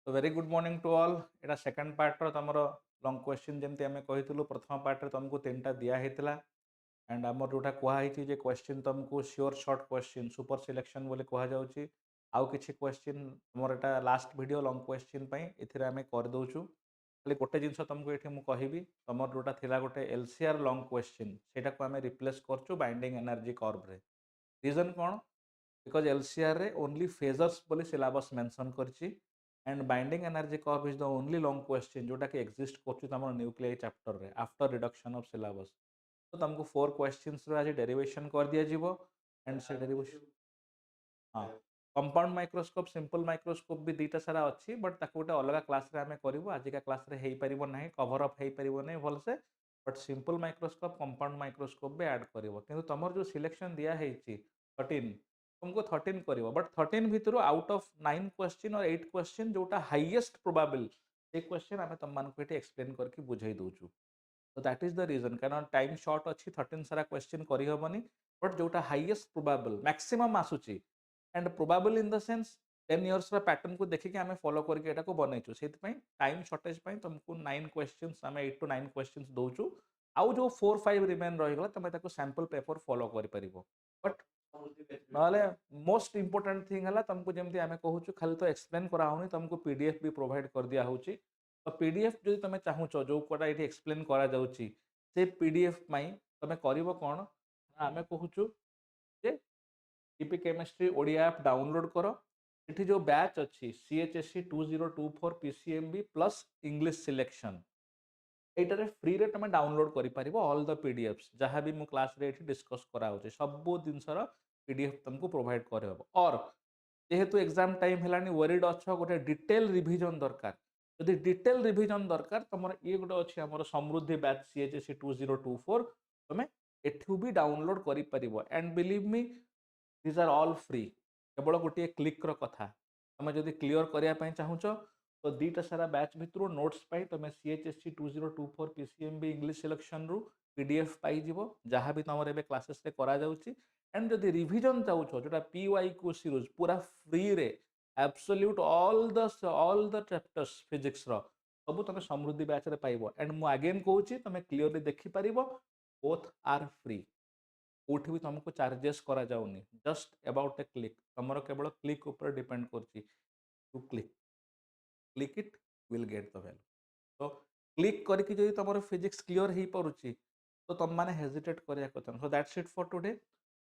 तो very good morning to all. एटा second part रो तमरो लॉन्ग क्वेश्चन जेमती आमे कहितलु प्रथम पार्ट रे तुमको तीनटा दिया हेतला एंड हमर जोटा कुहा हेछि जे क्वेश्चन तुमको sure short question super selection बोले कुहा जाउछि। आउ किछि क्वेश्चन मोर एटा लास्ट वीडियो लॉन्ग क्वेश्चन पई एथिरे आमे कर दोछु। खाली गोटे जिंस तुमको एठी मु कहिबी तमर जोटा थिला गोटे एलसीआर लॉन्ग क्वेश्चन सेटा को आमे रिप्लेस करछु बाइंडिंग एनर्जी कर्व रे। रीजन कोन? बिकॉज एलसीआर रे ओनली फेजर्स बोली सिलेबस मेंशन करछि and binding energy curve is the only long question जोटा कि एक्जिस्ट करछि तमर न्यूक्लियर चैप्टर रे आफ्टर रिडक्शन ऑफ सिलेबस। तो तुमको 4 क्वेश्चंस रो आज डेरिवेशन कर दिया जिवो एंड से डेरिवेशन हाँ कंपाउंड माइक्रोस्कोप सिंपल माइक्रोस्कोप भी दुईटा सारा अच्छी बट ताको गोटे अलग क्लास रे आमे करिवो आजिका क्लास रे हेई परिबो नाही कवर अप हेई परिबो नाही भल से but simple microscope compound microscope भी ऐड करिवो किंतु तमर जो सिलेक्शन दिया हेची 13 तुमको 13 करिवो बट 13 भितरु आउट ऑफ 9 क्वेश्चन और 8 क्वेश्चन जोटा हाईएस्ट प्रोबेबल ए क्वेश्चन आमे तम मान को एटी एक्सप्लेन करके बुझाई दोछु। तो दैट इज द रीजन कारण टाइम शॉर्ट अच्छी 13 सारा क्वेश्चन करी हबनी बट जोटा हाईएस्ट प्रोबेबल मैक्सिमम आसुची and probable in the sense 10 years रा पैटर्न को देखि के हमें फॉलो करके एटा को बनैछु सेति पई टाइम शॉर्टेज पई तुमको 9 क्वेश्चंस हमें 8 टू 9 क्वेश्चंस दोछु। आउ जो 4 5 रिमेन रहि गला तमे ताको सैंपल पेपर फॉलो करि परिबो बट नले मोस्ट इंपोर्टेंट थिंग हला तुमको जेमति हमें कहूछु खाली तो एक्सप्लेन करा होनी तुमको पीडीएफ भी प्रोवाइड कर दिया होची। तो पीडीएफ जो तुम चाहूच जो कोटा ये एक्सप्लेन करा जाउची से पीडीएफ माई तुम करिवो कोन आमे कहूछु जे EP chemistry Odia app download करो। इठी जो बैच अच्छी CHSE 2024 PCMB plus English selection एटारे फ्री रे तुम डाउनलोड करि परिबो ऑल द पीडीएफ्स जहां भी मु क्लास रे एठी डिस्कस करा होचे सब जिनसर पीडीएफ तुमको प्रोवाइड करहबो और जेहेतु एग्जाम टाइम हेलानी वरीड अच्छ गोटे डिटेल रिवीजन दरकार यदि डिटेल रिवीजन दरकार तुम ये गोटे अच्छी आम समृद्धि बैच CHSE 2024 तुम एठू भी डाउनलोड करि परिबो and believe me this are all free केवल गोटे क्लिक रो कथा तुम जदि क्लियर करिया पई चाहूच तो दीटा सारा बैच भितर नोट्स पाई तुम CHSE 2024 PCMB इंग्लिश सिलेक्शन रु पीडीएफ पाई जिवो जहां भी तुम एबे क्लासेस रे करा जाउची एंड जदि रिवीजन चाहूच जोटा PYQ सीरीज पूरा फ्री रे absolute all the chapters physics रो सब तुम समृद्धि बैच रे पाइबो एंड मु अगेन कहूची तुम क्लियरली देखि परिबो बोथ आर फ्री कोठी भी तुमको चार्जेस करा जाउनी जस्ट अबाउट ए क्लिक तुमरो केवल क्लिक ऊपर डिपेंड करची to click it will get the value. तो क्लिक करके जदि तुम फिजिक्स क्लियर हो पारुची तो तुम मैंने हेजिटेट करिया कथा so that's it for today.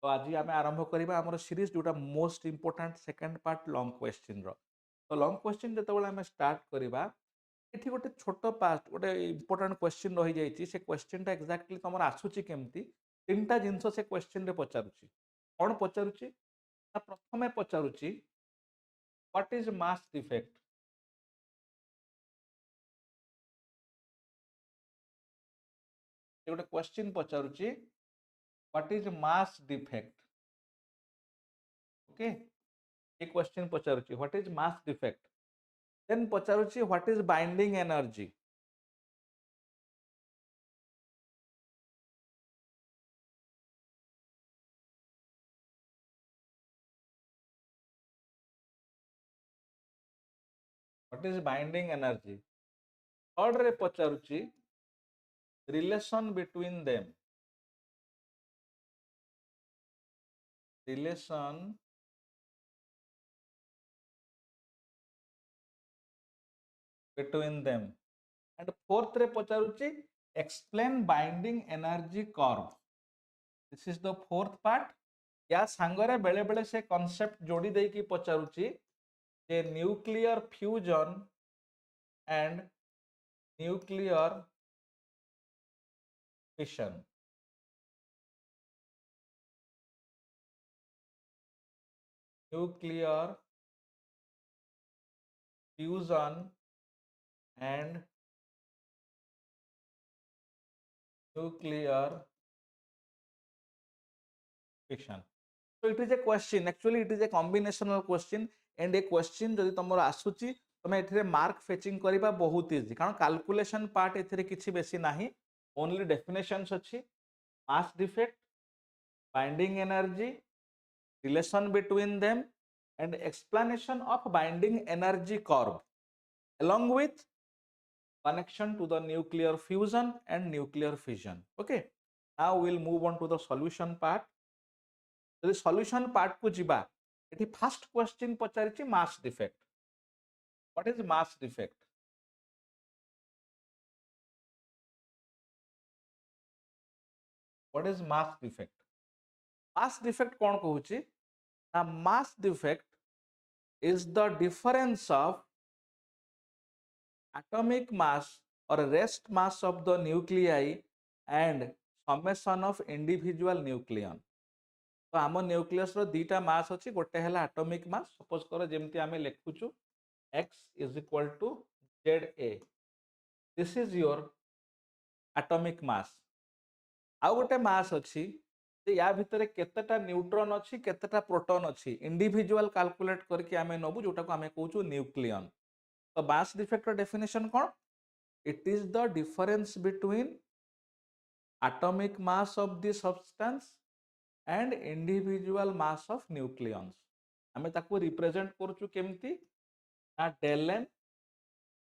तो आज आम आरंभ करबा हमर सीरीज जोटा most important second part long question रो। तो लॉन्ग क्वेश्चन जेतेबेले आम स्टार्ट करबा एठी गोटे छोट पार्ट गोटे इंपोर्टेंट क्वेश्चन रही जाइछि से क्वेश्चन टा एक्जाक्टली तुमर आसुची केमती तीनटा जिंस से क्वेश्चन रे पचारुची कोन पचारुची ना प्रथमे पचारुची व्हाट इज मास डिफेक्ट गोटे क्वेश्चन पचारुची what is mass defect okay ये क्वेश्चन पचारुची what is mass defect then पचारुची what is binding energy what is binding energy third रे पचारुची relation between them relation between them and fourth रे पचारुची explain binding energy curve this is the fourth part या सांगरे बेले बेले से कांसेप्ट जोड़ी दे की पचारुची जे nuclear fusion and nuclear fission nuclear fusion and nuclear fission. So it is a question actually it is a combinational question and a question जदि तुमर आसुची तुम एथिरे मार्क फेचिंग करिबा बहुत इजी कारण कैलकुलेशन पार्ट एथिरे किछि बेसी नाही ओनली डेफिनेशंस अछि mass defect binding energy relation between them and explanation of binding energy curve along with connection to the nuclear fusion and nuclear fission. Okay, now we'll move on to the solution part. The solution part ku jiba, ethi first question pacharichi mass defect. What is mass defect? What is mass defect? Mass defect kon kahuchi? Now mass defect is the difference of atomic mass or rest mass of the nuclei and summation of individual nucleon. तो आम nucleus रो दीटा मास अच्छी गोटे है atomic mass suppose करो जेमती आमे लिखुचु x is equal to za, this is your atomic mass. आउ गोटे मास अच्छी या भितर केतेटा न्यूट्रॉन अच्छी केतेटा प्रोटॉन अच्छी इंडिविजुअल कैलकुलेट करके आमे नबु जोटा को आमे कहूचु न्यूक्लियन. तो मास डिफेक्ट डेफिनेशन कौन? It is the difference between atomic mass of the substance and individual mass of nucleons. आमे ताको रिप्रेजेंट करचु केमती ना del m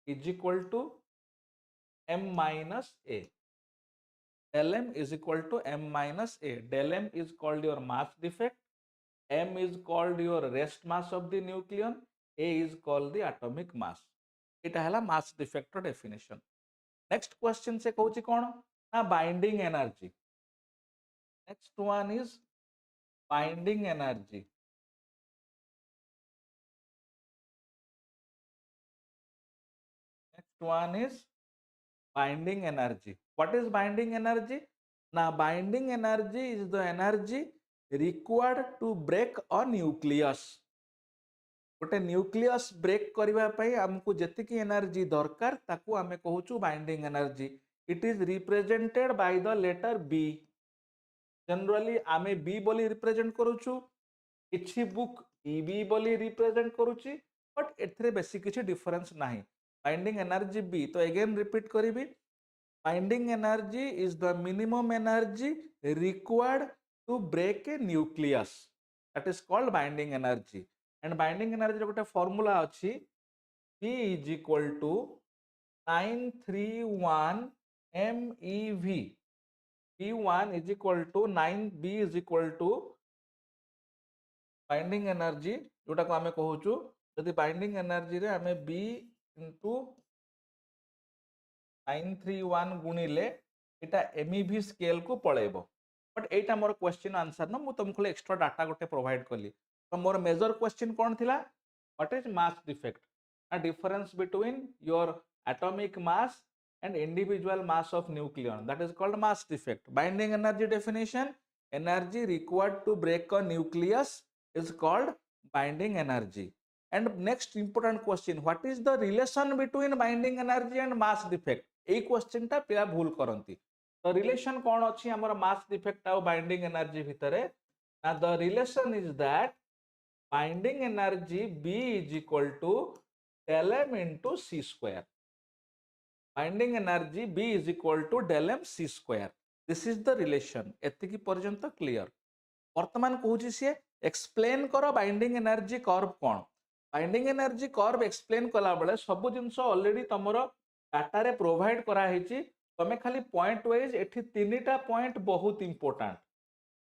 is equal to m minus a. Del m is equal to m minus a. Del m is called your mass defect, m is called your rest mass of the nucleon, a is called the atomic mass. इटा है mass defect definition. Next question से कहूची कौन ना binding energy. Next one is binding energy. Next one is binding energy. What is binding energy? Now binding energy is the energy required to break a nucleus. गोटे nucleus break करबा पई हमकु जेतिकी energy दरकार ताकू आमे कहूचु binding energy. It is represented by the letter B. Generally आमे बी बोली रिप्रेजेंट करूचु, किछि बुक ईबी बोली रिप्रेजेंट करूची, बट एथरे बेसी किछि डिफरेंस नाही. Binding energy B. तो अगेन रिपीट करिबी, binding energy is the minimum energy required to break a nucleus. That is called binding energy. And binding energy गोटे फॉर्मूला अछि P is equal to 931 MeV. P1 is equal to 9B is equal to binding energy जोटा को आमे कहूचु यदि binding energy रे आमे B into 931 गुणिले एटा MeV scale को पळेबो. But Etah more question answer न मु तुमको एक्स्ट्रा डाटा गोटे प्रोवाइड कली. तो मोर मेजर क्वेश्चन कौन थिला? What is mass defect? a difference between your atomic mass and individual mass of nucleon, that is called mass defect. Binding energy definition, energy required to break a nucleus is called binding energy. And next important question, what is the relation between binding energy and mass defect? ei question ta पिला भूल करंती. तो relation कौन अछि हमर mass defect और binding energy भितरे? Now the relation is that binding energy B is equal to del m into c square. Binding energy B is equal to del m c square. This is the relation. एतिकी पर्यंत clear. वर्तमान कहूची से explain करो binding energy curve कौन. Binding energy curve explain कला बेले सब जिंस already तमरो data रे provide करा हेची. तमे खाली पॉइंट वाइज एठी तीनटा पॉइंट बहुत इंपोर्टेंट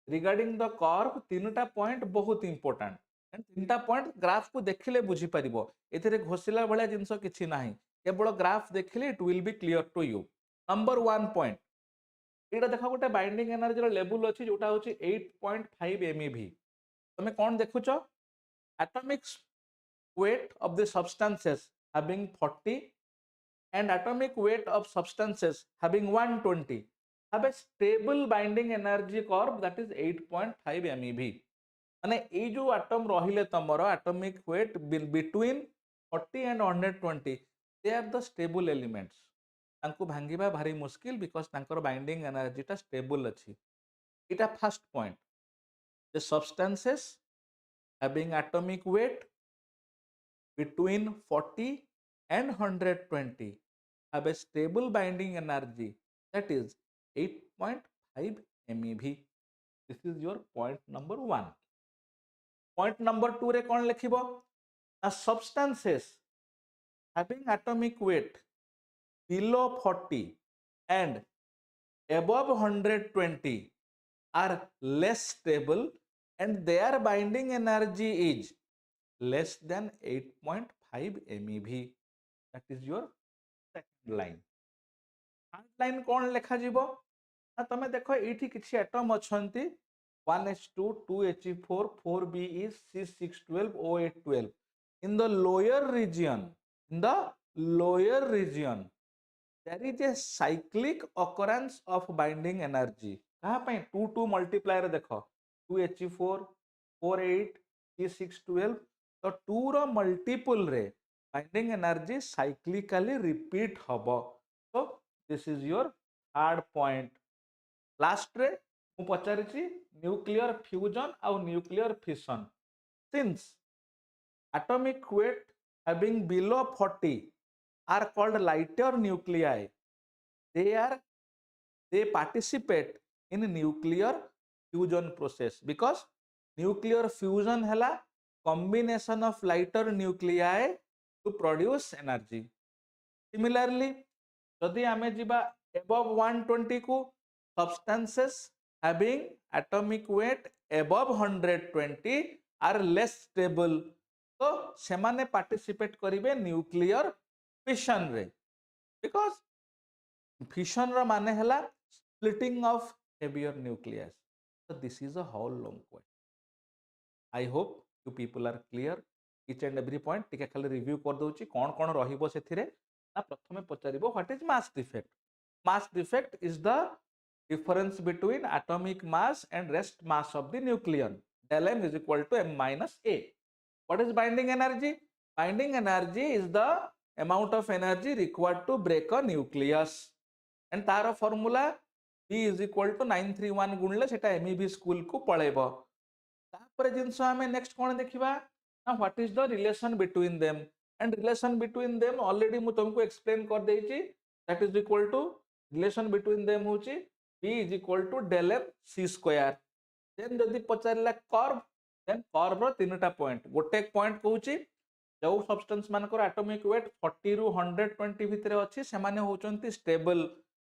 रिगार्डिंग द कर्व. तीनटा पॉइंट बहुत इंपोर्टेंट. तीनटा पॉइंट ग्राफ को देखिले बुझी परिबो. एथिरे घोषिला भलिया जिंस किछि नाही, केवल ग्राफ देखिले it will be clear to you. Number 1 point एटा देखा गोटे बाइंडिंग एनर्जी रो लेवल अछि जोटा होछि 8.5 MeV. तमे कोन देखुचो? Atomic weight of the substances having 40 and atomic weight of substances having 120 have a stable binding energy curve that is 8.5 MeV. माने ए जो एटम रहिले तमरो atomic weight between 40 and 120 they are the stable elements. तांको भांगीबा भारी मुश्किल because तांकर binding energy ता स्टेबल अछि. इटा first point. The substances having atomic weight between 40 and 120 have a stable binding energy that is 8.5 MeV. This is your point number 1. Point number 2 रे कौन लिखिबो? substances having atomic weight below 40 and above 120 are less stable and their binding energy is less than 8.5 MeV. That is your second line. Third line कौन लेखा जीवो ना तमे देखो एठी किछि atom अछंती 1s2 2he4 4be C612 O812 in the lower region there is a cyclic occurrence of binding energy कहा पे 2 2 मल्टीप्लायर देखो 2he4 48 C612 तो 2 रो मल्टीपल रे binding energy cyclically repeat हबो तो this is your third point. Last रे मु पचारिछि nuclear fusion और nuclear fission since atomic weight having below 40 are called lighter nuclei. They participate in nuclear fusion process because nuclear fusion hela combination of lighter nuclei to produce energy. Similarly, जदि आमे जिबा above 120 को substances having atomic weight above 120 are less stable तो सेमाने participate करिवे nuclear fission रे because fission रो माने हला splitting of heavier nucleus so this is a whole long question. I hope you people are clear each and every point टिके खाली review कर दउची कोन कोन रहिबो सेथिरे ना प्रथमे पचारिबो what is mass defect. Mass defect is the difference between atomic mass and rest mass of the nucleon. Del m is equal to m minus a. What is binding energy? Binding energy is the amount of energy required to break a nucleus. And तार formula B is equal to 931 गुणले सेटा MEV school को पळेबो. तापर जिंसो हमें next कोन देखिबा ना what is the relation between them. And relation between them already मु तुमको एक्सप्लेन कर देइची. That is equal to relation between them होची B is equal to del m c square. Then जदि पचारला कर्व देन कर्व रो तीनटा point गोटे पॉइंट कहूची जो सब्सटेंस मानकर एटॉमिक वेट 40 रु 120 भितरे अछि से माने होचंती stable.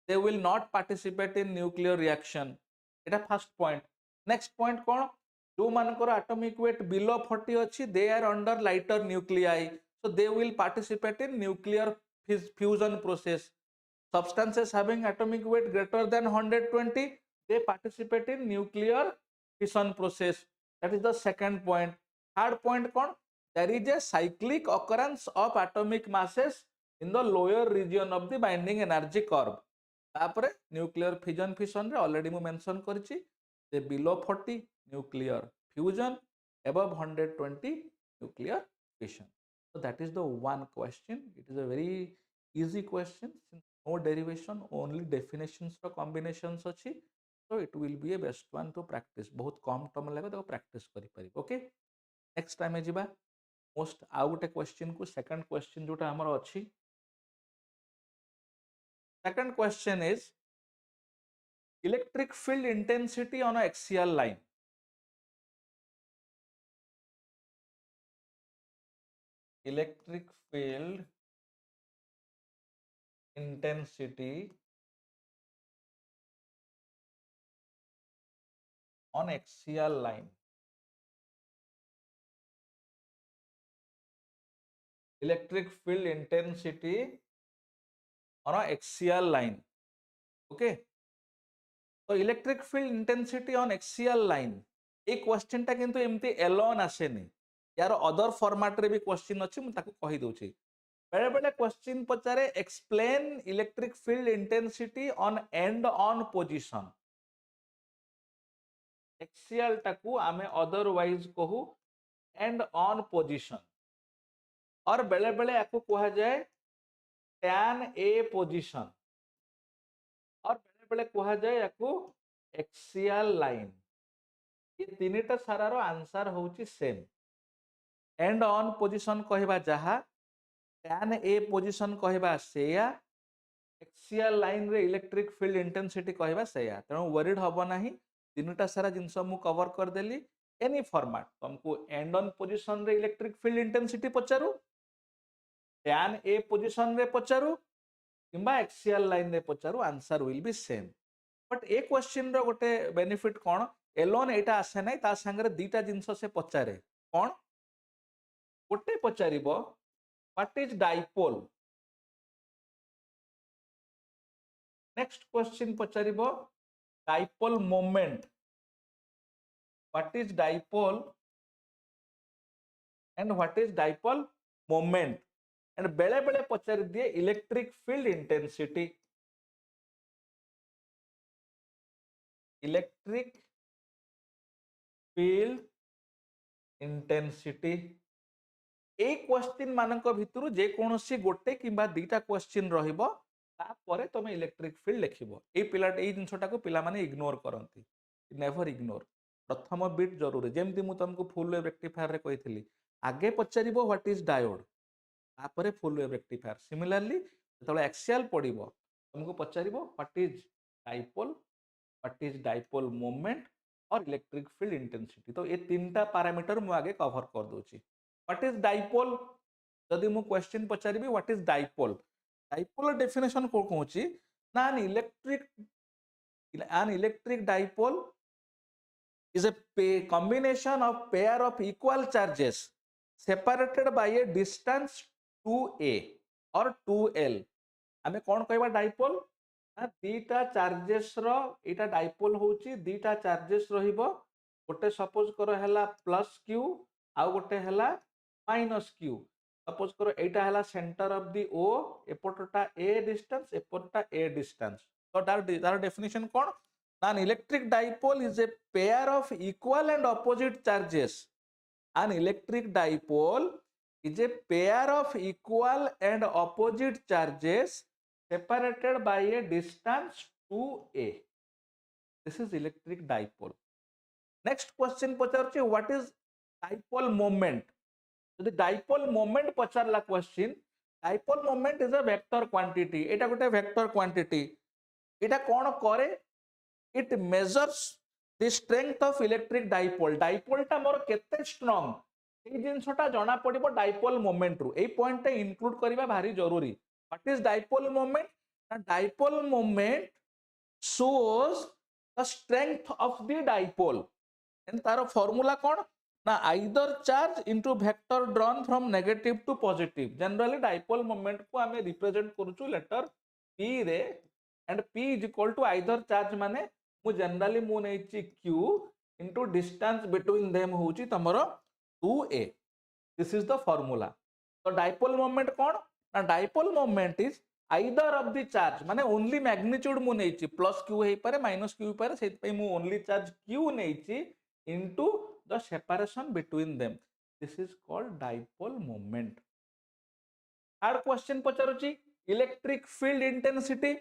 They will not participate in nuclear reaction. एटा फर्स्ट पॉइंट. नेक्स्ट पॉइंट कोन जो मानकर एटॉमिक वेट बिलो 40 अछि they are under lighter nuclei so they will participate in nuclear fusion process. Substances having atomic weight greater than 120 they participate in nuclear fission process. That is the second point. Third point kon there is a cyclic occurrence of atomic masses in the lower region of the binding energy curve. तापरे nuclear fission रे already mu mention करिछि J below 40 nuclear fusion above 120 nuclear fission. So that is the one question. It is a very easy question since no derivation only definitions row combinations अछि so it will be a best one to practice. बहुत कम term लेबे तो practice करि पारि. Okay next time जिबा most आउ गोटे question को सेकंड क्वेश्चन जोटा हमर अछि. Second question is electric field intensity on a axial line. Electric field intensity on axial line. Electric field intensity on an axial line. Okay. So electric field intensity on axial line. एक question टा किंतु एमती Elon आसेनी. यार other format रे भी question अछि मु ताको कहि दोछि. बेले बेले क्वेश्चन पचारे explain electric field intensity on end on position. Axial टाकू आमे अदरवाइज कहू एंड ऑन पोजीशन और बेले बेले याकू कहा जाए टैन ए पोजीशन और बेले बेले कहा जाए याकू एक्सियल लाइन. ये तीनटा सारा रो आंसर होची सेम. एंड ऑन पोजीशन कहबा जहा टैन ए पोजीशन कहबा सेया एक्सियल लाइन रे इलेक्ट्रिक फील्ड इंटेंसिटी कहबा सेया. तेणु वरीड हबो नाही. तीनटा सारा जिंस मु कवर कर देली. एनी फॉर्मेट तुमको एंड ऑन पोजीशन रे इलेक्ट्रिक फील्ड इंटेंसिटी पचारू tan A पोजीशन रे पचारू किंबा एक्सियल लाइन रे पचारू answer will be same but ए क्वेश्चन रो गोटे बेनिफिट कोन एलोन एटा आसे नै ता संगे दीटा जिंस से पचारे कोन गोटे पचारिबो what is dipole next question पचारिबो dipole moment what is dipole and what is dipole moment and बेले बेले पचारि दिए electric field intensity electric field intensity ए क्वेश्चन मानक भितरु जे कोनोसी गोटे किंबा दीटा क्वेश्चन रहिबो तापरे तमे इलेक्ट्रिक फील्ड लिखिबो ए पिला ए जिंसटा को पिला माने इग्नोर करंती नेवर इग्नोर प्रथम बिट जरूरी जेमती मु तुमको फुल वेव रेक्टिफायर रे कहितली आगे पचारिबो व्हाट इज डायोड तापरे फुल वेव रेक्टिफायर सिमिलरली जतले एक्सियल पडिबो तुमको पचारिबो व्हाट इज डाइपोल मोमेंट और इलेक्ट्रिक फील्ड इंटेंसिटी तो ये तीनटा पैरामीटर मु आगे कवर कर दोची व्हाट इज डाइपोल जदि मु क्वेश्चन पचारिबी what is dipole dipole definition को कहूची ना an electric dipole is a combination of pair of equal charges separated by a distance 2a or 2l आमे कोन कहबा डाइपोल दीटा चार्जेस रो एटा डाइपोल होची दीटा चार्जेस रहिबो गोटे सपोज करो हला प्लस क्यू आ गोटे हला माइनस क्यू सपोज करो एटा हला सेंटर ऑफ द ओ एपोटटा ए डिस्टेंस एपोटटा ए डिस्टेंस तो तार डेफिनेशन कोन an electric dipole is a pair of equal and opposite charges an electric dipole is a pair of equal and opposite charges separated by a distance 2a this is electric dipole next question पचारछि what is dipole moment यदि dipole moment पचारला question dipole moment is a vector quantity एटा गोटे vector quantity एटा कोन करे it measures the strength of electric dipole dipole टा मोर केते strong ए जिंसटा जणा पडिबो dipole moment रु ए point टे include करिबा भारी जरूरी what is dipole moment dipole moment shows the strength of the dipole and तारो फॉर्मूला कोन ना either charge into vector drawn from negative to positive generally dipole moment को हमें रिप्रेजेंट करूछु लेटर p रे and p is equal to either charge माने मु generally मु नेछि q into distance between them होची तमरो 2a this is the formula so dipole moment कोन ना dipole moment is either of the charge माने only magnitude मु नेछि plus q हे पारे minus q पारे सेत पे मु only charge q नेछि into the separation between them this is called dipole moment third question पचारुची electric field intensity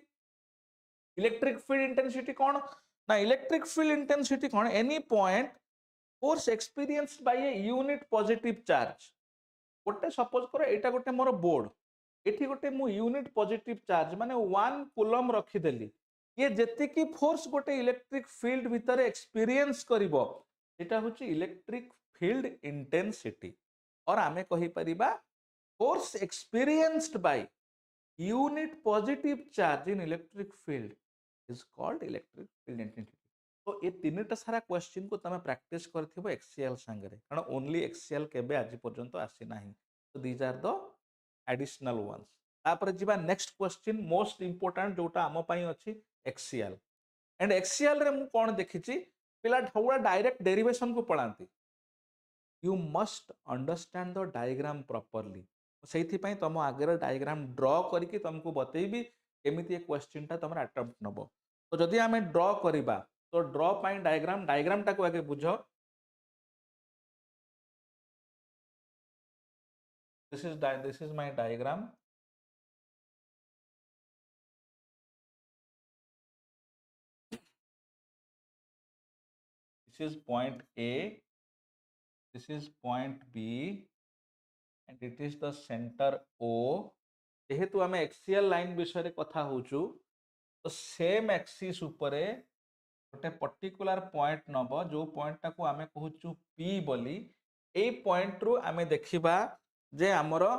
electric field intensity कोन ना electric field intensity कोन any point force experienced by a unit positive charge गोटे suppose करो एटा गोटे मोर board एठी गोटे मु यूनिट पॉजिटिव चार्ज माने 1 कूलम रखी देली ये जेते की फोर्स गोटे इलेक्ट्रिक फील्ड भीतर एक्सपीरियंस करिवो एटा होची इलेक्ट्रिक फील्ड इंटेंसिटी और आमे कहि परिबा force experienced by unit positive charge in electric field is called electric field intensity तो ये तीनटा सारा क्वेश्चन को तमे प्रैक्टिस करथिबो एक्सीएल संगे कारण ओनली एक्सीएल केबे आज पर्यंत आसी नाही तो these are the additional ones तापर जिबा नेक्स्ट क्वेश्चन मोस्ट इंपोर्टेंट जोटा हम पई अछि एक्सीएल एंड एक्सीएल रे मु कोन देखिछि पिला ढौड़ा डायरेक्ट डेरिवेशन को पळांती you must understand the diagram properly सेथि पई तम आगे डायग्राम ड्रॉ करके तुमको बतेइबी केमिति ए क्वेश्चन ता तमरा अटेम्प्ट नबो तो जदि हमें ड्रॉ करिबा तो ड्रॉ पाई डायग्राम टा को आगे बुझो this is my diagram this is point A this is point B and it is the centre O जेहेतु आम एक्सीएल लाइन विषय कथा होचु तो सेम एक्सिस उपरे गोटे पर्टिकुलर पॉइंट नब जो पॉइंट टाको आमे कहूचु पी बोली ए पॉइंट रु आमे देखिबा जे हमरो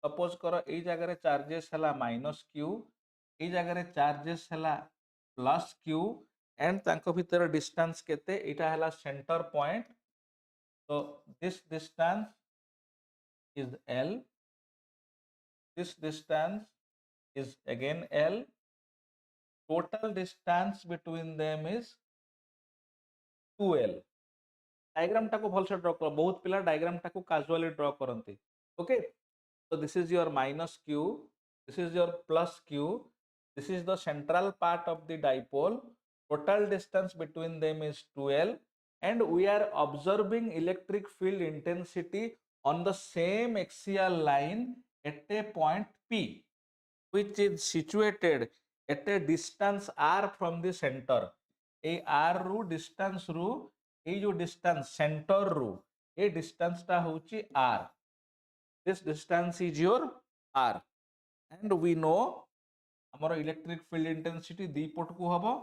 सपोज कर एई जगह चार्जेस है माइनस क्यू, एई जगह चार्जेस है प्लस क्यू एंड तांको भितर डिस्टेंस केते एटा है सेंटर पॉइंट। तो this distance is L, this distance is again L, total distance between them is 2L। Diagram टाको भलसे ड्रॉ कर, बहुत पिला डायग्राम टाको कैजुअली ड्रॉ करंती। Okay, so this is your minus q, this is your plus q, this is the central part of the dipole, total distance between them is 2L and we are observing electric field intensity on the same axial line at a point P which is situated at a distance r from the center। A r रू distance रू ए जो distance centre रू ए distance टा होची r, this distance is your r and we know हमर electric field intensity दी पट को हबो,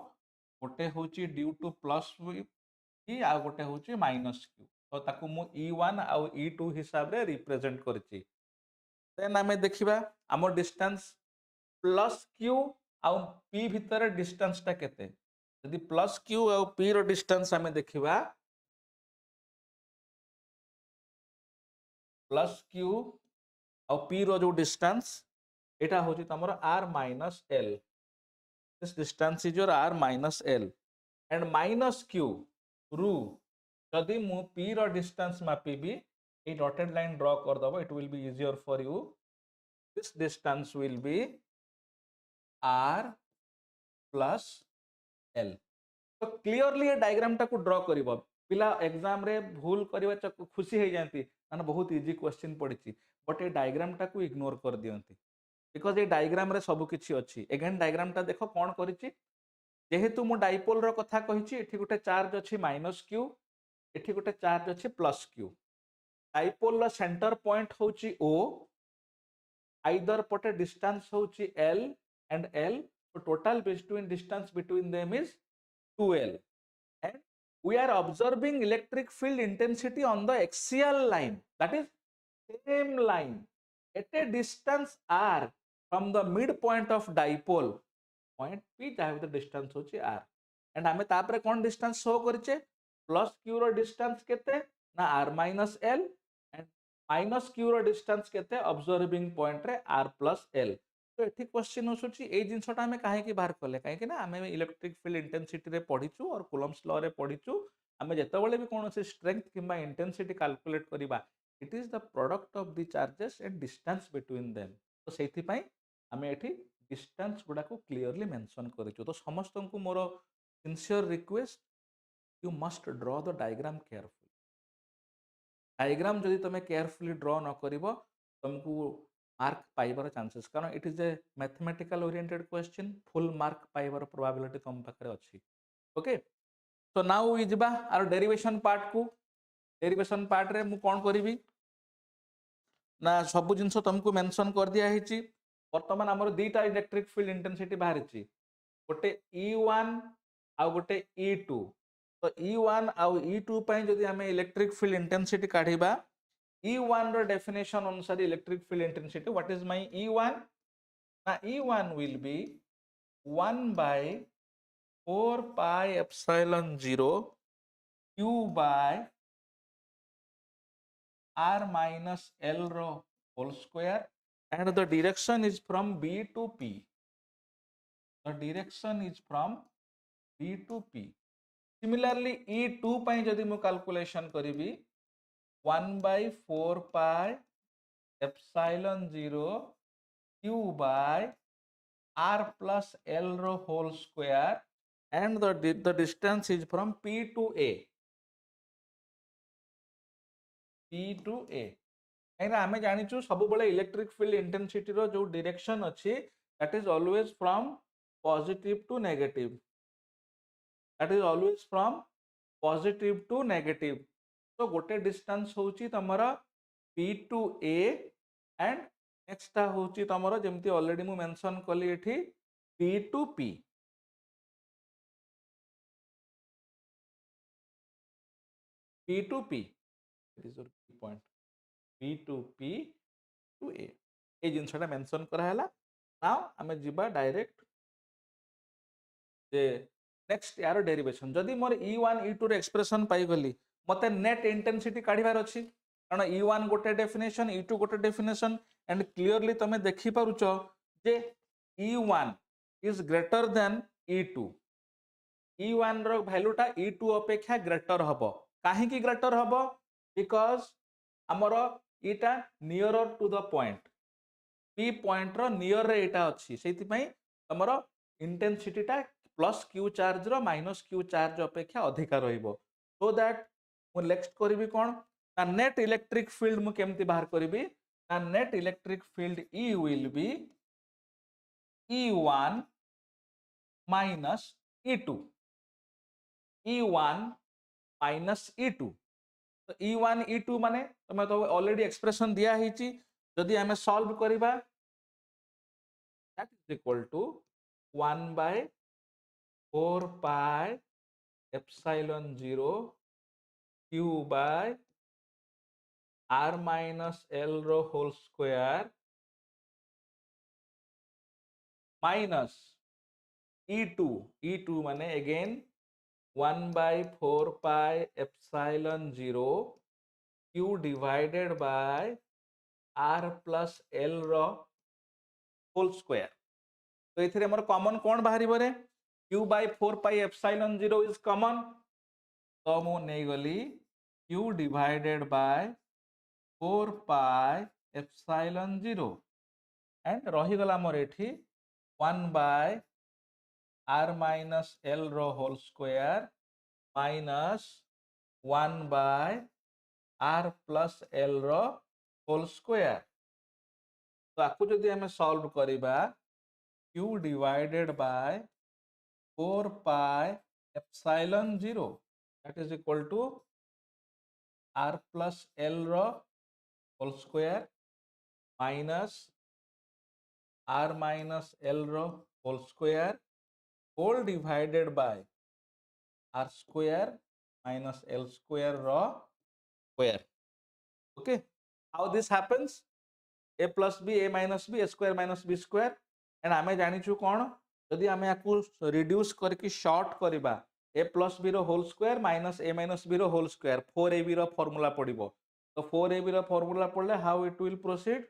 गोटे होची ड्यू टू प्लस v आ गोटे होची माइनस q। तो ताकू मु e1 आ e2 हिसाब रे रिप्रेजेंट करची। देन हमें देखिबा हमर डिस्टेंस प्लस क्यू आउ पी भितर डिस्टेंस टा केते। यदि प्लस क्यू आउ पी रो डिस्टेंस हमें देखिबा, प्लस क्यू आउ पी रो जो डिस्टेंस एटा होची तमरो r minus l, this distance is your r minus l and minus q रू यदि मु पी रो डिस्टेंस मापीबी, ए डॉटेड लाइन ड्रॉ कर दबो, it will be easier for you. This distance will be r plus l। तो clearly ये diagram टा को ड्रॉ करिवो, पिला एग्जाम रे भूल करिवा खुशी हे जानती माने बहुत इजी क्वेश्चन पड़िची, बट ये डायग्राम टा को इग्नोर कर दियंती बिकॉज ये डायग्राम रे सब किछि अछि। अगेन डायग्राम टा देखो कोन करिछि, जेहेतु मु डाइपोल रो कथा कहिछि, एठी गोटे चार्ज अछि माइनस क्यू, एठी गोटे चार्ज अछि प्लस क्यू। डाइपोल रो सेंटर पॉइंट होछि ओ, आइदर पटे डिस्टेंस होछि l and l, so total between distance between them is 2l and we are observing electric field intensity on the axial line, that is same line at a distance r from the midpoint of dipole point p जहाँ the distance होची r and हमें तापरे कौन distance show करिचे, plus q रो distance केते ना r minus l and minus q रो डिस्टेंस केते ऑब्जर्विंग पॉइंट रे r प्लस l। तो एठी क्वेश्चन होसुची ए जिंसटा हमें काहे की बाहर करले, काहे कि ना हमें इलेक्ट्रिक फील्ड इंटेंसिटी रे पढिचु और कूलम्ब्स लॉ रे पढिचु। हमें जेतेबेले भी कोनोसी स्ट्रेंथ किंबा इंटेंसिटी कैलकुलेट करिबा, it is the product of the charges and distance between them. तो सेथि पई हमें एठी डिस्टेंस गुडा को क्लियरली मेंशन करिचु। तो समस्त को मोर sincere request, you must draw the diagram carefully. Diagram जदि तुम केयरफुली ड्रॉ न करिवो तुमको मार्क पाइबार चांसेस, कारण it is a mathematical oriented question, full mark पाइबार प्रोबेबिलिटी तुम पाखरे अछि। ओके, सो नाउ वी जिबा आर डेरिवेशन पार्ट को। डेरिवेशन पार्ट रे मु कोन करिवि ना सब जिंस तुमको मेंशन कर दिया हिची। वर्तमान हमर दीटा इलेक्ट्रिक फील्ड इंटेंसिटी बाहरिची, गोटे E1 आ गोटे E2। तो E1 आ E2 पई जदि हमें इलेक्ट्रिक फील्ड इंटेंसिटी काढिबा, E1 रो डेफिनेशन अनुसार electric field intensity, what is my E1 ना E1 will be 1 by 4 pi epsilon 0 q by r minus l ro whole square and the direction is from B to P, the direction is from B to P। Similarly E2 पई जदि मु calculation करिवि 1 by 4 pi epsilon 0 q by r plus l ro whole square and the distance is from P to A, P to A। कहीं आमे जानिचु सब बेले electric field intensity रो जो direction अछि that is always from positive to negative, that is always from positive to negative. तो गोटे distance होची तमरा P to A and next होची तमरा जेमती ऑलरेडी मु मेंशन कली एठी P to P, P to P, it is your key point P to P to A। ये जिनसटा मेंशन कराला। नाउ आमे जिबा डायरेक्ट जे नेक्स्ट यार डेरिवेशन जदि मोर E1 E2 रे एक्सप्रेशन पाई गली मते नेट इंटेंसिटी काढिबार अछि कारण E1 गोटे डेफिनेशन E2 गोटे डेफिनेशन एंड क्लियरली तमे देखि पारुचो जे E1 is greater than E2 E1 रो वैल्यूटा E2 अपेक्षा ग्रेटर हबो काहे की ग्रेटर हबो बिकॉज़ हमरो इटा nearer to the point P point रो नियर रे इटा अछि सेति पई हमरो इंटेंसिटीटा प्लस क्यू चार्ज रो माइनस क्यू चार्ज अपेक्षा अधिका रहिबो सो दैट मु नेक्स्ट करिवि कोन ना नेट इलेक्ट्रिक फील्ड मु केमति बाहर करिवि ना net electric field E will be E1 minus E2 E1 minus E2 तो E1 E2 माने तमे तो ऑलरेडी एक्सप्रेशन दिया हिची जदि हमें सॉल्व करिबा that is equal to 1 by 4 pi epsilon 0 q by r minus l row whole square minus E2 माने again 1 by 4 pi epsilon 0 q divided by r plus l row whole square तो इथिरे more common कोन बाहरी बरे q by 4 pi epsilon 0 is common तो मु नै गली q divided by 4 pi epsilon 0 and रही गला मोर एठी 1 by r minus l row whole square minus 1 by r plus l row whole square तो आकु जदि हमें सॉल्व करिबा q divided by 4 pi epsilon 0 that is equal to r plus l row whole square minus r minus l row whole square whole divided by r square minus l square रो square okay how this happens a plus b a minus b a square minus b square and आमे जानिछु कोन यदि आमे आकु reduce करके short करिबा a plus b रो whole square minus a minus b रो होल स्क्वायर 4ab रो फार्मूला पडिबो तो 4ab रो फार्मूला पडले how it will proceed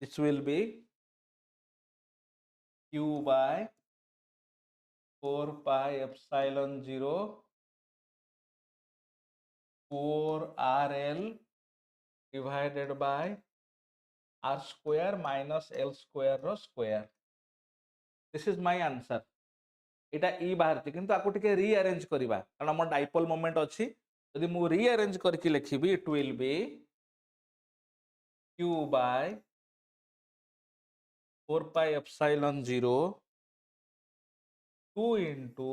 this will be q by 4 pi epsilon 0 4rl divided by r square minus l square रो square this is my answer एटा ई बाहरती किंतु आकु टिके rearrange करिबा कारण हमर डाइपोल मोमेंट अछि यदि मु रीअरेंज करके लिखिबी it will be q by 4 pi epsilon 0 2 into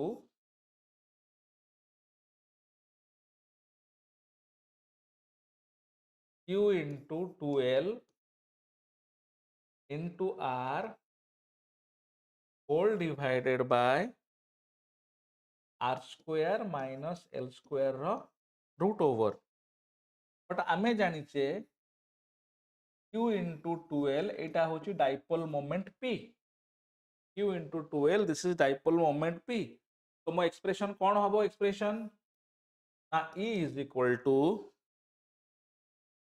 q into 2l into r whole divided by r square minus l square रो root over बट आमे जानिचे q into 2l एटा होची dipole moment p q into 2l this is dipole moment p तो मो expression कौन हबो expression ना E is equal to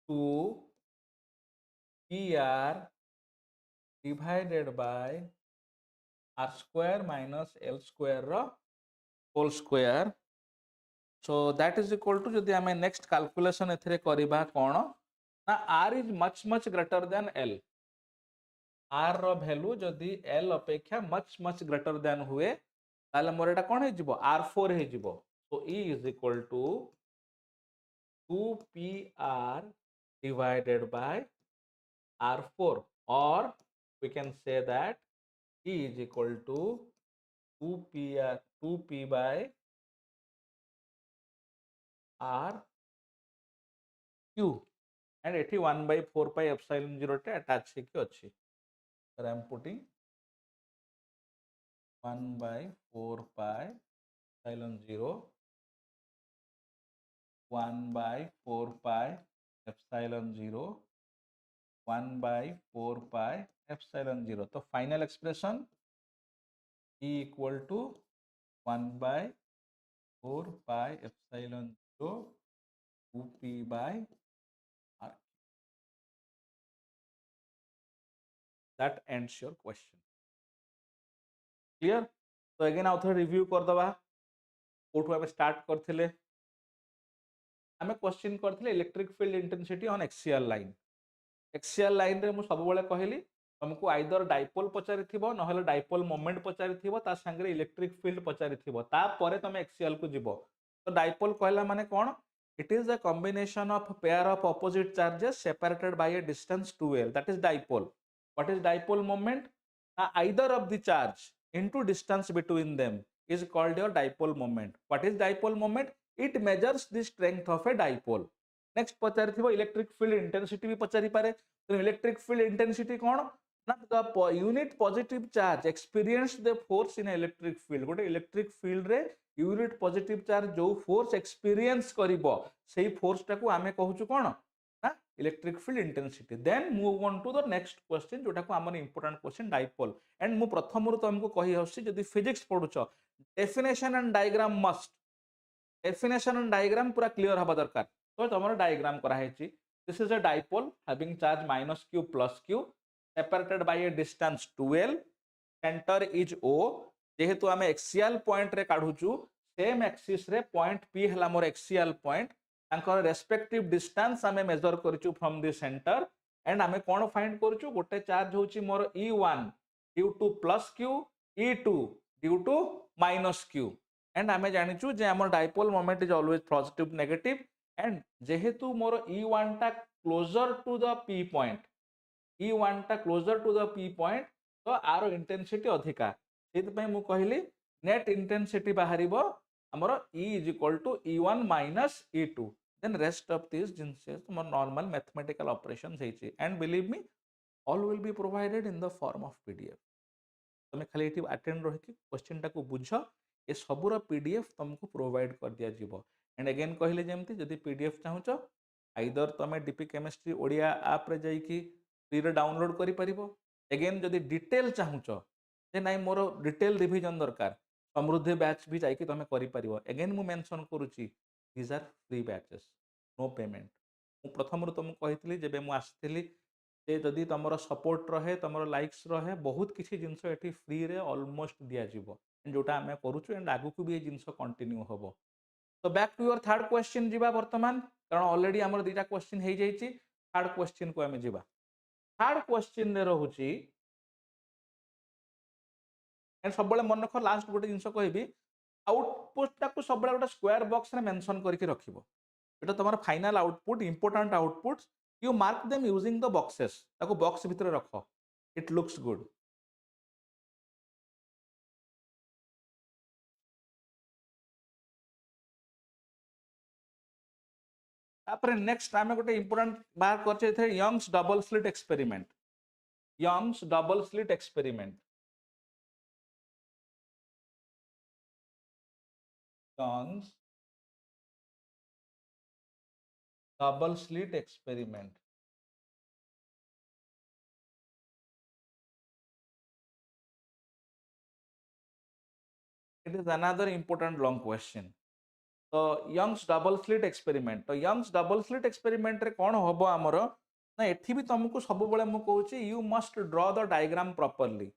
2 PR divided by r square minus l square row whole square so that is equal to जदि हमें next calculation एथरे करिबा कोन ना r is much greater than l r row value जदि l अपेक्षा much greater than हुए ताले मोर एटा कोन हे जिवो r4 हे जिवो so E is equal to 2PR divided by r4 or we can say that E is equal to 2p by r q and एठी 1 by 4 pi epsilon 0 टे attach हेकी अछि I am putting 1/4 pi epsilon 0 1/4 pi epsilon 0 1/4 pi epsilon 0. तो final expression E equal to 1/4 pi epsilon 0 2p by r. That ends your question. Clear? तो again आउ थे review कर दबा कोठु आमे स्टार्ट करथिले आमे क्वेश्चन करथिले electric field intensity on axial line. Axial line रे मु सब बेले कहली तुमको आइदर डाइपोल पचारिथिबो नहले डाइपोल मोमेंट पचारिथिबो ता संगे इलेक्ट्रिक फील्ड पचारिथिबो ता परे तुम एक्सियल को जिवो. तो डाइपोल कहला माने कोन? It is a combination of pair of opposite charges separated by a distance 2l. That is dipole. What is dipole moment? Either of the charge into distance between them is called your dipole moment. What is dipole moment? It measures the strength of a dipole. Next पचारि थिबो electric field intensity भी पचारि पारे. तो electric field intensity कोन? ना the unit positive charge experience the force in electric field. गोटे electric field रे unit positive charge जो force experience करिवो सेही फोर्स टाकू आमे कहूछु कोन? ना electric field intensity. Then move on to the next question जोटा को हमर इंपोर्टेंट क्वेश्चन डाइपोल. एंड मु प्रथम रु तुमको कहि हस्सी जदी फिजिक्स पढुछो definition and diagram must. Definition and diagram पूरा क्लियर हबा दरकार. तो तमरो डायग्राम करा हेची. This is a dipole having charge -q + q separated by a distance 2l. Centre is O. जेहेतु आमे एक्सियल पॉइंट रे काढुचू सेम एक्सिस रे पॉइंट P हला मोर एक्सियल पॉइंट तांकर रेस्पेक्टिव डिस्टेंस आमे मेजर करचू फ्रॉम द सेंटर. एंड आमे कोन फाइंड करचू? गोटे चार्ज होची मोर E1 due to +q E2 due to -q. And आमे जानिचू जे हमर dipole moment is always positive negative. And जेहेतु मोर E1 टा closer to the P point E1 टा closer to the P point तो आरो इंटेंसिटी अधिका. सेति पय मु कहली नेट इंटेंसिटी बाहरिबो हमरो E = E1 - E2. Then rest of this जिंसेस मोर नॉर्मल मैथमेटिकल ऑपरेशंस हेची. And believe me all will be provided in the form of PDF. तुम खाली एठी अटेंड रहि कि क्वेश्चन टाको बुझ ए सबुर PDF तुमको प्रोवाइड कर दिया जीवो. एंड अगेन कहले जेमती जदी PDF चाहुचो आइदर तुम डीपी केमिस्ट्री ओडिया ऐप रे जाई कि फ्री रे डाउनलोड करि परिबो. अगेन जदी डिटेल चाहुचो जे नाइ मोर डिटेल रिवीजन दरकार समृद्धि बैच भी जाई कि तुम करि परिबो. अगेन मु मेंशन करूची these are free batches no payment. मु प्रथम रु तुम कहितली जेबे मु आस्थिली जे जदी तमरो सपोर्ट रहे तमरो लाइक्स रहे बहुत किछि जिंस एठी फ्री रे ऑलमोस्ट दिया जीवो. जोटा हमें करूछु एंड आगु को भी ये जिंस कंटिन्यू होबो. तो back to your third question जीवा वर्तमान कारण ऑलरेडी हमर दुटा क्वेश्चन हे जाईची. थर्ड क्वेश्चन को हमें जीवा. थर्ड क्वेश्चन रे रहूची एंड सब बळे मन रख लास्ट गोटे जिंस कहबी आउटपुट टाको सब बळे गोटे स्क्वायर बॉक्स रे मेंशन करके रखिबो. एटा तमर final output important outputs you mark them using the boxes. ताको बॉक्स भीतर रख. It looks good. तापर नेक्स्ट आमे गोटे इंपोर्टेंट बार करछे थे Young's double slit experiment. Young's double slit experiment. Young's double slit experiment. It is another important long question. तो यंग्स डबल स्लिट एक्सपेरिमेंट. तो यंग्स डबल स्लिट एक्सपेरिमेंट रे कोन होबो हमरो ना एठी भी तुमको सब बेले मु कहूची you must draw the diagram properly.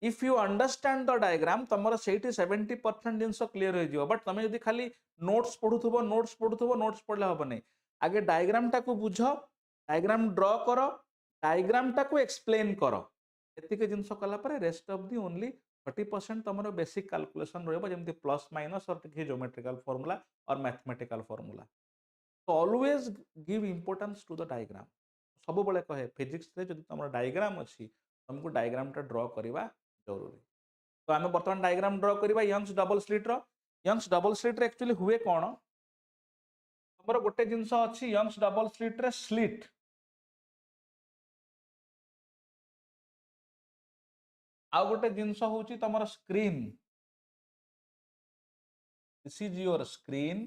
If you understand the diagram तमरो सेठी 70% जिंस क्लियर हो जिवो. बट तमे जदी खाली नोट्स पढुथबो पढले होबो नै. आगे डायग्राम टा को बुझो डायग्राम ड्रॉ करो डायग्राम टा को एक्सप्लेन करो. एतिके जिंस कला पर रेस्ट ऑफ दी ओनली 30% तमरो बेसिक कैलकुलेशन रहबो जेमति प्लस माइनस और टिके ज्योमेट्रिकल फार्मूला और मैथमेटिकल फार्मूला. तो always give importance to the diagram. सब बेले कहे फिजिक्स रे जदी तमरो डायग्राम अछि तुमको डायग्राम टा ड्रॉ करबा जरूरी. तो आमे वर्तमान डायग्राम ड्रॉ करबा यंग्स डबल स्लिट रो. यंग्स डबल स्लिट रे एक्चुअली हुए कोन तमरो गोटे जिंस अछि यंग्स डबल स्लिट रे स्लिट आउ गोटे जिनस होची तमर screen this is your screen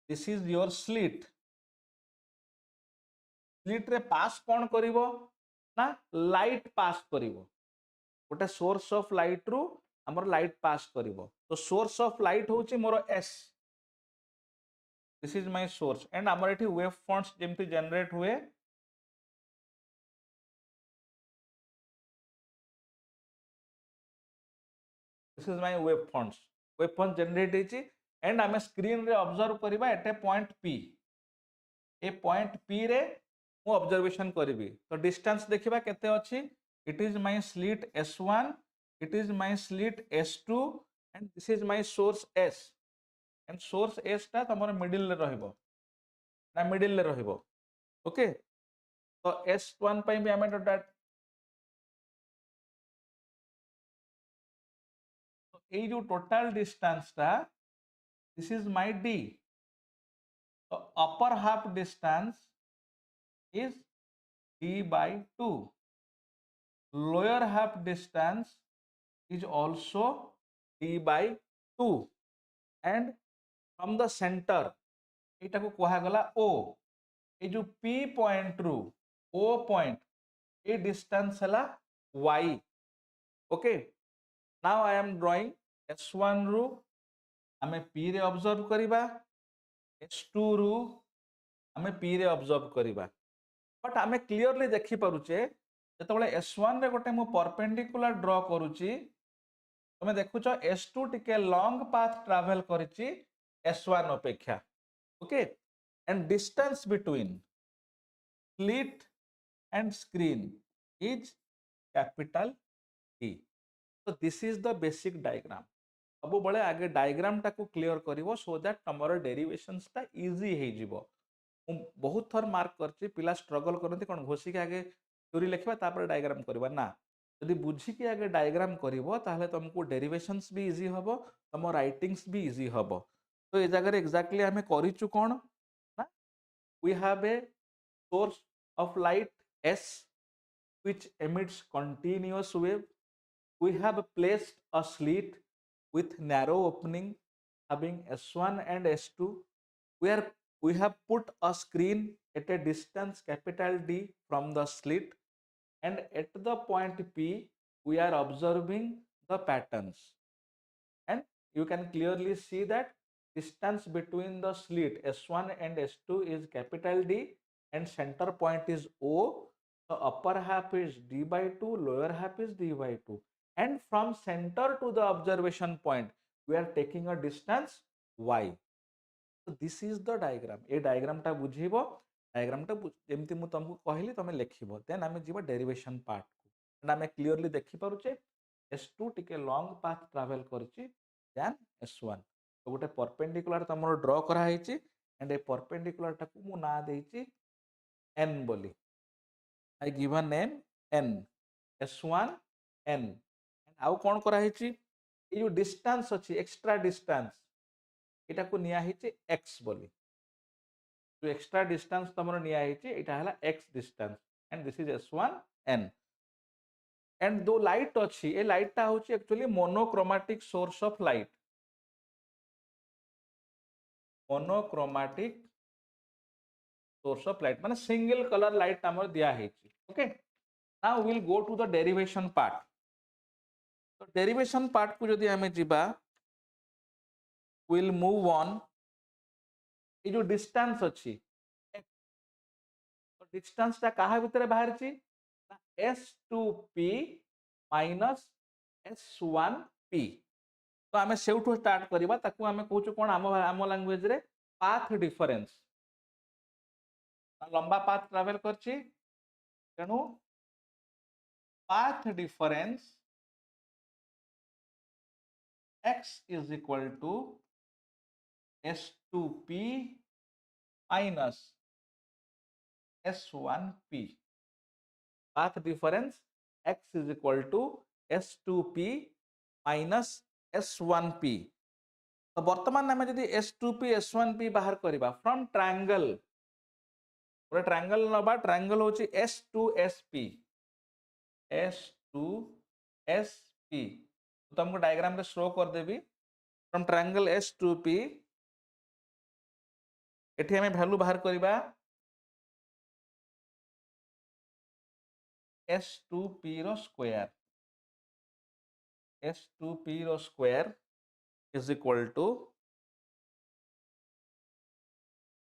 this is your slit slit रे पास कौन करिवो ना लाइट पास करिवो गोटे सोर्स ऑफ लाइट रु हमर लाइट पास करिवो तो सोर्स ऑफ लाइट होची मोर S this is my source and हमर एठी वेव फ्रंट्स जेमति जनरेट हुए this is my wave front generate हेची एंड आमे स्क्रीन रे ऑब्जर्व करिबा at a point P a point P रे मु ऑब्जर्वेशन करिवि तो डिस्टेंस देखिबा केते अछि it is my slit S1 it is my slit S2 and this is my source S and source S टा तमर मिडिल रे रहइबो ना मिडिल रे रहइबो ओके तो S1 पई भी हमें डॉट तो ए जो टोटल डिस्टेंस टा दिस इज माय D तो upper half distance is D by 2 lower half distance is also D by 2 and from the center एटा को कहा गला O ए जो P पॉइंट रु O पॉइंट ए डिस्टेंस हला Y okay now I am drawing S1 रु हमें P रे observe करिबा S2 रु हमें P रे ऑब्जर्व करिबा बट आमे क्लियरली देखि पारुचे जतबेले S1 रे गोटे मु परपेंडिकुलर ड्रॉ करूची तमे देखुछ S2 टिके लॉन्ग पाथ ट्रैवल करिची S1 अपेक्षा okay and distance between slit and screen is capital D तो this is the basic diagram सब बळे आगे डायग्राम टाको क्लियर करिवो सो दैट तमरो डेरिवेशंस ता इजी हे जिवो बहुत थर मार्क करछि पिला स्ट्रगल करनती कोन घोसी के आगे थ्योरी लिखबा तापर डायग्राम करबा ना यदि बुझी के आगे डायग्राम करिवो ताहले तुमको डेरिवेशंस भी इजी हबो तम राइटिंग्स भी इजी हबो तो ए जगह एग्जैक्टली हमें करिछु कोन ना we have a source of light S which emits continuous wave we have placed a slit with narrow opening having S1 and S2 where we have put a screen at a distance capital D from the slit and at the point P we are observing the patterns and you can clearly see that distance between the slit S1 and S2 is capital D and center point is O the upper half is D by 2 lower half is D by 2 and from center to the observation point we are taking a distance Y so this is the diagram A diagram टा बुझीबो diagram टा जेमति मु तुमको कहली तमे लिखिबो then आमे जीवा derivation part को and आमे क्लियरली देखि पारुचे S2 टिके लॉन्ग पाथ ट्रैवल करची देन S1 तो गोटे परपेंडिकुलर तमरो ड्रॉ करा हेची एंड ए परपेंडिकुलर टा को मु ना देची N बोली I give a name N S1 N and आउ कोन करा हेची ए जो डिस्टेंस अछि एक्स्ट्रा डिस्टेंस एटा को निया हेची x बोली जो एक्स्ट्रा डिस्टेंस तमरो निया हेची एटा हला x distance and this is S1 N and दो लाइट अछि ए लाइट टा होची actually monochromatic source of light monochromatic source of light माने सिंगल कलर लाइट हमर दिया हेची okay now we will go to the derivation part तो derivation part को जदी हमें जिबा विल मूव ऑन ये जो डिस्टेंस अच्छी तो डिस्टेंस टा कहा भितर बाहर छी ना S2P माइनस S1P तो आमे सेउठो स्टार्ट करबा ताकू आमे कहूछु कोन आम लैंग्वेज रे पाथ डिफरेंस लंबा पाथ ट्रैवल करछी तेनु path difference x is equal to S2P minus S1P path difference x is equal to S2P minus S1P तो वर्तमान आम जदि S2P S1P बाहर करबा फ्रॉम ट्रायंगल गोटे ट्रायंगल नबा ट्रायंगल होची S2SP S2SP तो तुमको डायग्राम रे शो कर देबी फ्रॉम ट्रायंगल S2P एठी हमें वैल्यू बाहर करबा S2P रो स्क्वायर S2P रो square is equal to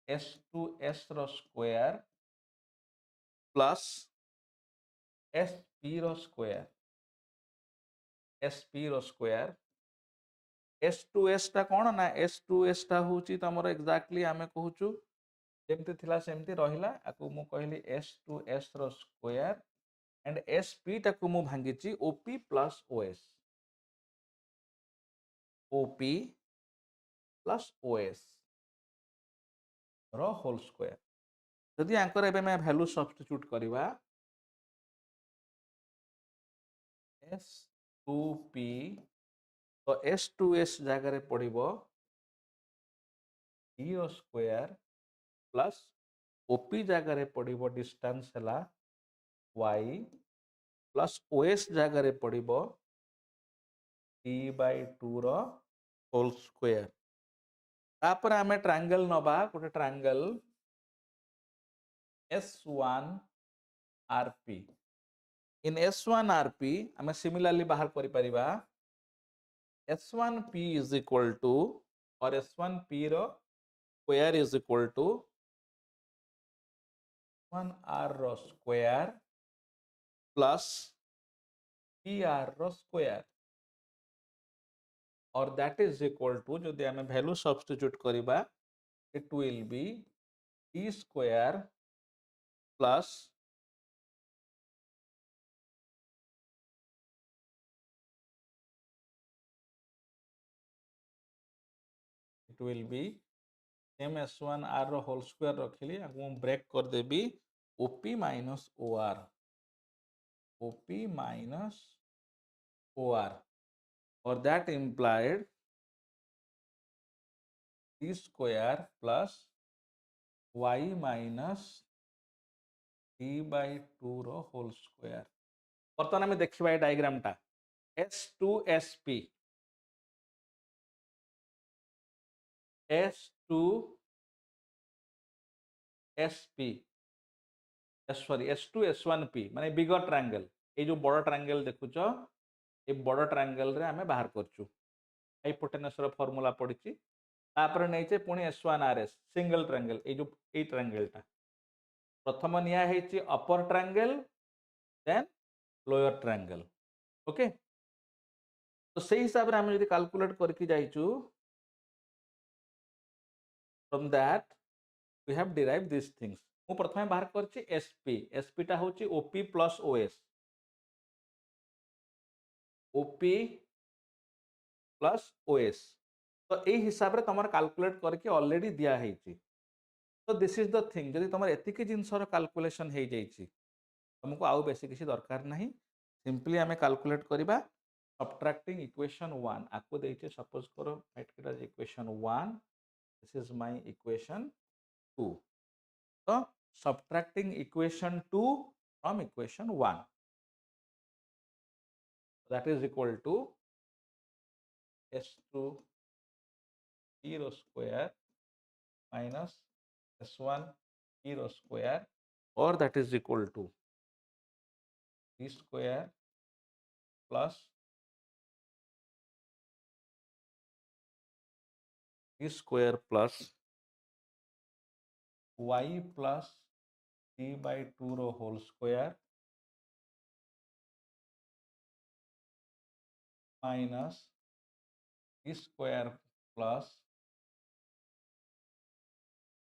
S2S रो स्क्वायर प्लस SP रो स्क्वायर SP रो स्क्वायर S2S टा कोन ना S2S टा होची तमरो एक्जेक्टली आमे कहूचु जेमती थिला सेमती रहिला आकु मु कहली S2S रो स्क्वायर एंड SP टा को मु भांगीची OP plus OS OP plus OS रो होल स्क्वायर जदि आंकर एबे मैं वैल्यू सब्स्टिट्यूट करबा S2P तो S2S जगह रे पड़िबो E रो स्क्वायर प्लस OP जगह रे पड़िबो डिस्टेंस हला Y प्लस OS जगह रे पड़िबो D/2 रो होल स्क्वायर तापर हमें ट्रायंगल नबा गोटे ट्रायंगल S1RP इन S1RP हमें सिमिलरली बाहर करि परिबा S1P is equal to or S1P रो square is equal to 1R रो स्क्वायर प्लस PR रो स्क्वायर और that is equal to जो हमें वैल्यू सब्स्टिट्यूट करिबा it will be T square plus it will be MS1R रो whole square रखिली आगु ब्रेक कर देबी OP minus OR OP minus OR और that implied T square plus Y minus D/2 रो whole square बर्तमान हमें देखिबा ए डायग्राम टा S2SP S2SP सॉरी S2S1P माने बिगर ट्रायंगल ए जो बड़ ट्रायंगल देखुचो ए बड़ ट्रायंगल रे हमें बाहर करचु हाइपोटेनस रो फार्मूला पडिची तापर नैचे पुणी S1RS सिंगल ट्रायंगल ए जो ए ट्रायंगल टा प्रथम निया हेची upper triangle then lower triangle okay तो सेही हिसाब रे हम यदि कैलकुलेट करके जाइचु from that we have derive this things मु प्रथमे बाहर करची SP टा होची OP plus OS OP plus OS तो ए हिसाब रे तमर कैलकुलेट करके ऑलरेडी दिया हेची तो दिस इज द थिंग जदि तमर एतिकी जिंसर कैलकुलेशन हे जाइची तुमको आउ बेसी किसी दरकार नहीं सिंपली हमें कैलकुलेट करिबा सब्ट्रैक्टिंग इक्वेशन 1 आको देइचे सपोज करो राइट किटा equation 1 this is my equation 2 तो subtracting equation 2 from equation 1 that is equal to S2 0 square minus S1 0 square or that is equal to T square plus T square plus Y plus D/2 रो whole square minus T square plus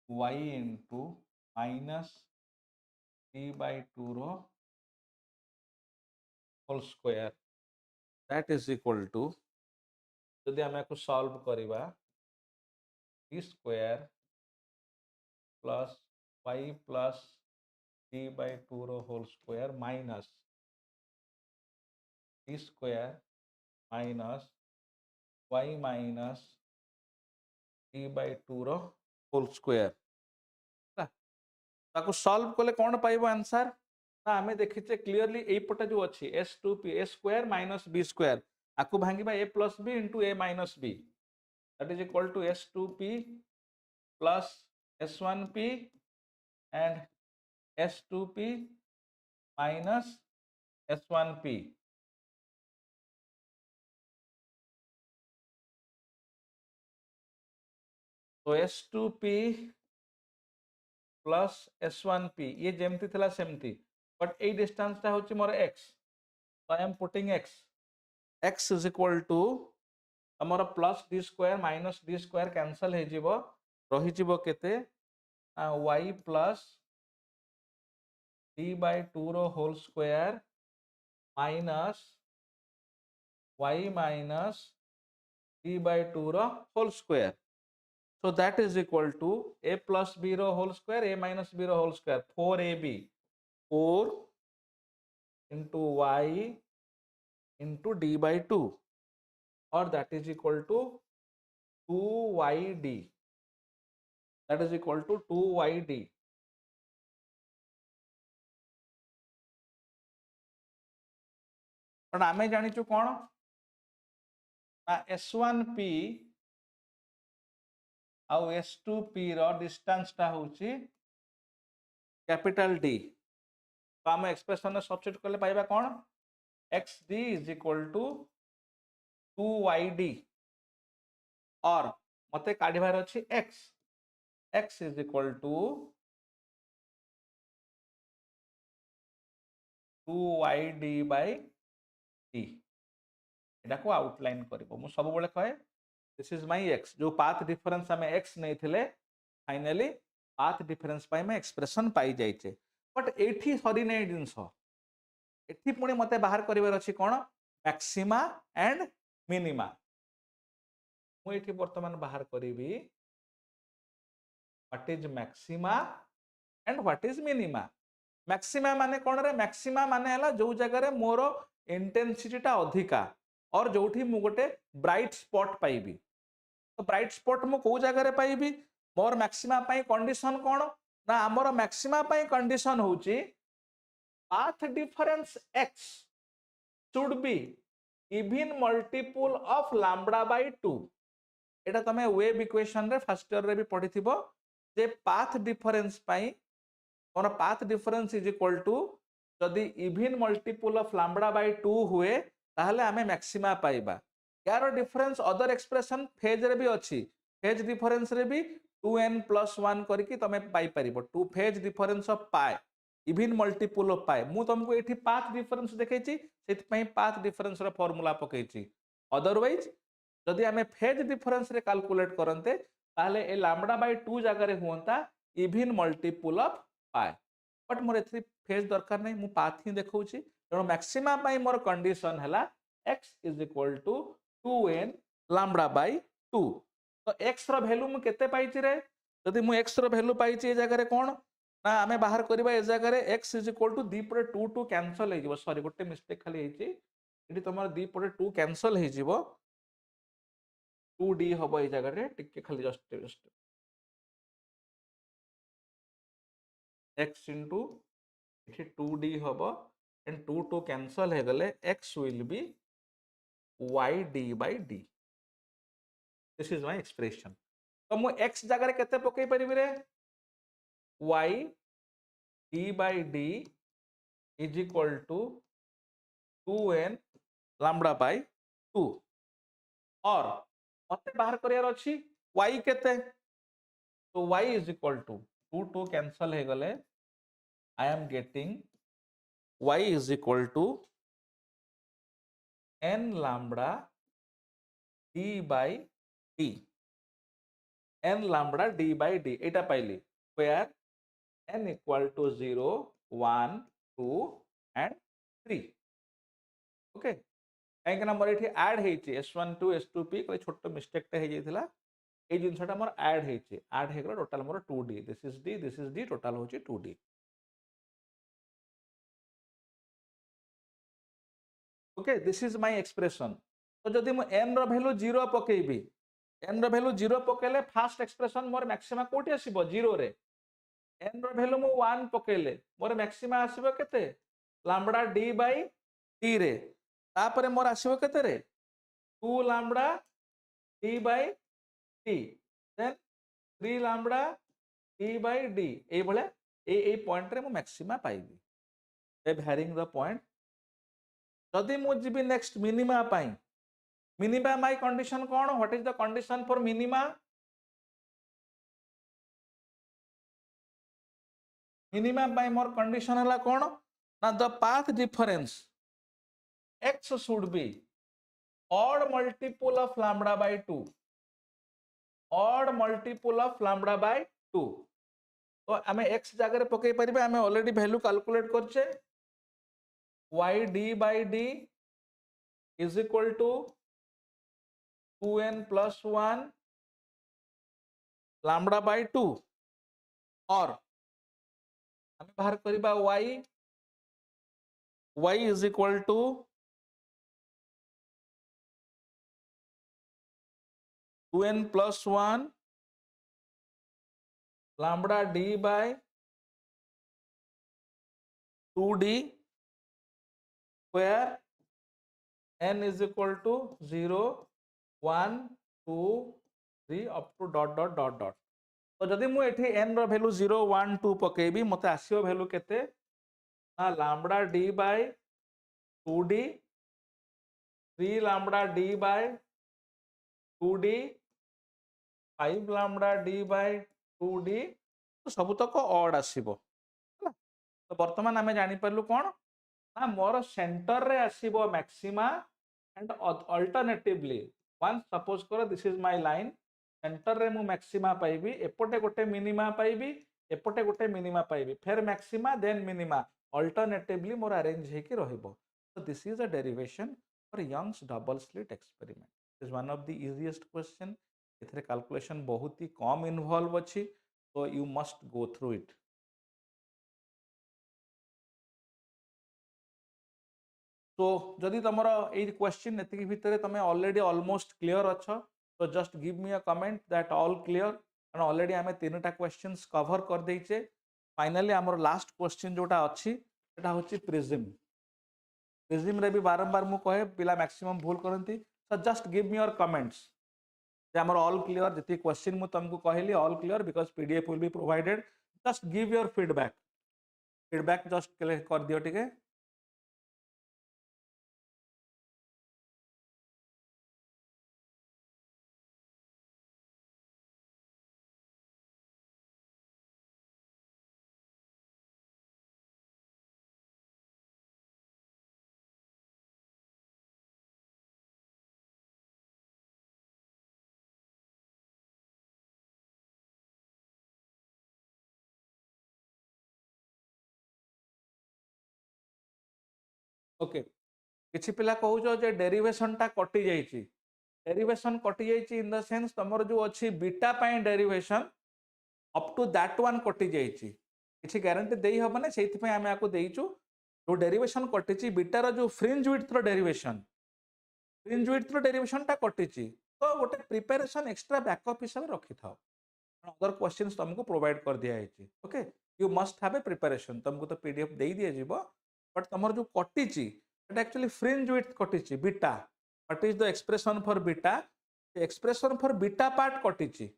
Y into minus D/2 रो whole square that is equal to यदि हमें को solve करिबा T square plus Y plus D/2 रो whole square minus T square minus Y minus D/2 रो whole square ताको solve कले कोन पाइबो आंसर ना आमे देखिचे क्लियरली एई पटे जो अछि s2p a square minus b square आकु भांगिबा a plus b into a minus b that is equal to s2p plus s1p and s2p minus s1p. तो s2p प्लस s1p ये जेमती थिला सेमती बट ए डिस्टेंस टा होची मोर x so I am putting x is equal to हमर plus d square minus d square cancel हे जिवो रही जिवो केते y प्लस d by 2 रो whole square minus y minus d by 2 रो whole square. So that is equal to a plus b रो whole square a minus b रो whole square 4ab 4 into y into d by 2 or that is equal to 2yd. That is equal to 2yd. पण आमे जानिचु कोन s1p आउ s2p रो distance टा होची capital D. तो आम expression में सब्स्टिट्यूट करले पाइबा कोन xd is equal to 2yd और मते काढिबार अछि x is equal to 2yd by d. एटा को आउटलाइन करबो मु सब बेले कहे दिस इज माय x जो पाथ डिफरेंस हमें x नहीं थिले फाइनली पाथ डिफरेंस पाई मैं एक्सप्रेशन पाई जाइचे बट एठी सरी नै जिंस एठी पुणी मते बाहर करिवार अछि कोन मैक्सिमा एंड मिनिमा मु एठी वर्तमान बाहर करिवि what is maxima and what is minima. Maxima माने कोन रे मैक्सिमा माने हला जो जगह रे मोर इंटेंसिटी टा अधिका और जोठी मु गोटे ब्राइट स्पॉट पाइबी तो ब्राइट स्पॉट मु को जगह रे पाइबी मोर मैक्सिमा पाई कंडीशन कोन ना हमर मैक्सिमा पाई कंडीशन होची path difference x should be even multiple of lambda by 2. एटा तमे वेव इक्वेशन रे फर्स्ट ईयर रे भी पढी थिबो जे पाथ डिफरेंस पाई और path difference is equal to जदि even multiple of lambda by 2 हुए ताहले हमें मैक्सिमा पाइबा यार डिफरेंस अदर एक्सप्रेशन फेज रे भी अछि फेज डिफरेंस रे भी 2n + 1 करके तमे पाई परिबो to phase difference of pi even multiple of pi मु तुमको एठी पाथ डिफरेंस देखैछि सेति पई पाथ डिफरेंस रो फार्मूला पकैछि अदरवाइज जदि हमें फेज डिफरेंस रे कैलकुलेट करनते ताहले ए लैम्बडा बाय 2 जगह रे होंता even multiple of pi but मोर एथि फेज दरकार नै मु पाथ ही देखौछि तेनो मैक्सिमा पाई मोर कंडीशन हला x is equal to 2n lambda by 2 तो x रो वैल्यू मु केते पाइछि रे जदि मु x रो वैल्यू पाइछि ए जगह रे कोन ना हमें बाहर करबा ए जगह रे x is equal to दी परे 2 2 कैंसिल हे जिवो सॉरी गोटे मिस्टेक खाली हेछि एठी तमर दी परे 2 कैंसिल हे जिवो 2d हबो ए जगह रे टिके खाली जस्ट x into एठी 2d हबो एंड 2 2 कैंसिल हे गले x will be yd by d. This is my expression. तो मु x जगह रे केते पकई परिबि रे y d by d is equal to 2n lambda by 2 और मते बाहर करियार अछि y केते तो y is equal to 2 2 cancel हे गले I am getting y is equal to n lambda d by d n lambda d by d Etah पाइली where n equal to 0 1 2 and 3 okay काहे ना मोर एठी ऐड हेछि s12 s2p कोइ छोटो mistake टे हे जेथिला ए जिंसटा more add हेछि add हे गलो total मोर 2d this is d total होछि 2d. Okay this is my expression तो जदि मु n रो वैल्यू 0 पकेइबी n रो वैल्यू 0 पकेले फर्स्ट एक्सप्रेशन मोर मैक्सिमा कोठी आसीबो 0 रे n रो वैल्यू मु 1 पकेले मोर मैक्सिमा आसीबो केते लैम्बडा d बाय t रे तापरे मोर आसीबो केते रे 2 lambda d by t then 3 lambda d by d ए भले ए पॉइंट रे मु मैक्सिमा पाइबी ए वैरिंग द पॉइंट जदि मु जिबी नेक्स्ट मिनिमा पाई मिनिमा माय कंडीशन कोन what is the condition for minima minima by मोर कंडीशन हला कोन ना the path difference x should be odd multiple of lambda by 2 odd multiple of lambda by 2 तो आमे x जगह रे पकई परिबे आमे ऑलरेडी वैल्यू कैलकुलेट करछे y d by d is equal to 2n plus 1 lambda by 2 और आमे बाहर करिबा y is equal to 2n plus 1 lambda d by 2d where n is equal to 0 1 2 3 up to dot dot dot dot तो जदि मु एठी n रो value 0 1 2 पकेबी मते आसीओ वैल्यू केते ना lambda d by 2d 3 lambda d by 2d 5 lambda d by 2d तो सब तक ऑड आसीबो तो वर्तमान आमे जानि परलु कोन ना मोर सेंटर रे आसीबो maxima and alternatively one suppose करो this is my line centre रे मु मैक्सिमा पाइबी एपटे गोटे मिनिमा पाइबी एपटे गोटे मिनिमा पाइबी फिर मैक्सिमा देन मिनिमा अल्टरनेटिवली मोर अरेंज हेकी रहइबो so this is a derivation for Young's double slit experiment is one of the easiest question एथरे कैलकुलेशन बहुत ही कम इन्वॉल्व अछि so you must go through it तो जदि तमरो ए क्वेश्चन एतिकी भितरे तमे ऑलरेडी ऑलमोस्ट क्लियर अछ तो just give me a comment that all clear and already आमे तीनटा क्वेश्चंस कवर कर देइचे फाइनली हमर लास्ट क्वेश्चन जोटा अछि एटा होछि प्रिज्म प्रिज्म रे भी बारंबार मु कहे पिला मैक्सिमम भूल करंती so just give me your comments जे हमर ऑल क्लियर जति क्वेश्चन मु तुमको कहली all clear because PDF will be provided just give your feedback just कर दियो ठीक है ओके किछि पिला कहूछो जे डेरिवेशन टा कटि जाइछि डेरिवेशन कटि जाइछि इन द सेंस तमर जो अछि बीटा पय derivation up to that one कटि जाइछि किछि गारंटी देई हबने सेति पय आमे आको देइछु जो डेरिवेशन कटिछि बीटा रो जो फ्रिंज विड्थ रो डेरिवेशन टा कटिछि तो गोटे प्रिपरेशन एक्स्ट्रा बैकअप हिसाब रखि थाओ अदर क्वेश्चंस तुमको प्रोवाइड कर दिया है okay you must have a preparation तुमको तो पीडीएफ दे दिया जीवो बट तमर जो कटिची इट एक्चुअली फ्रिंज विड्थ कटिची beta what is the expression for beta expression for beta part कटिची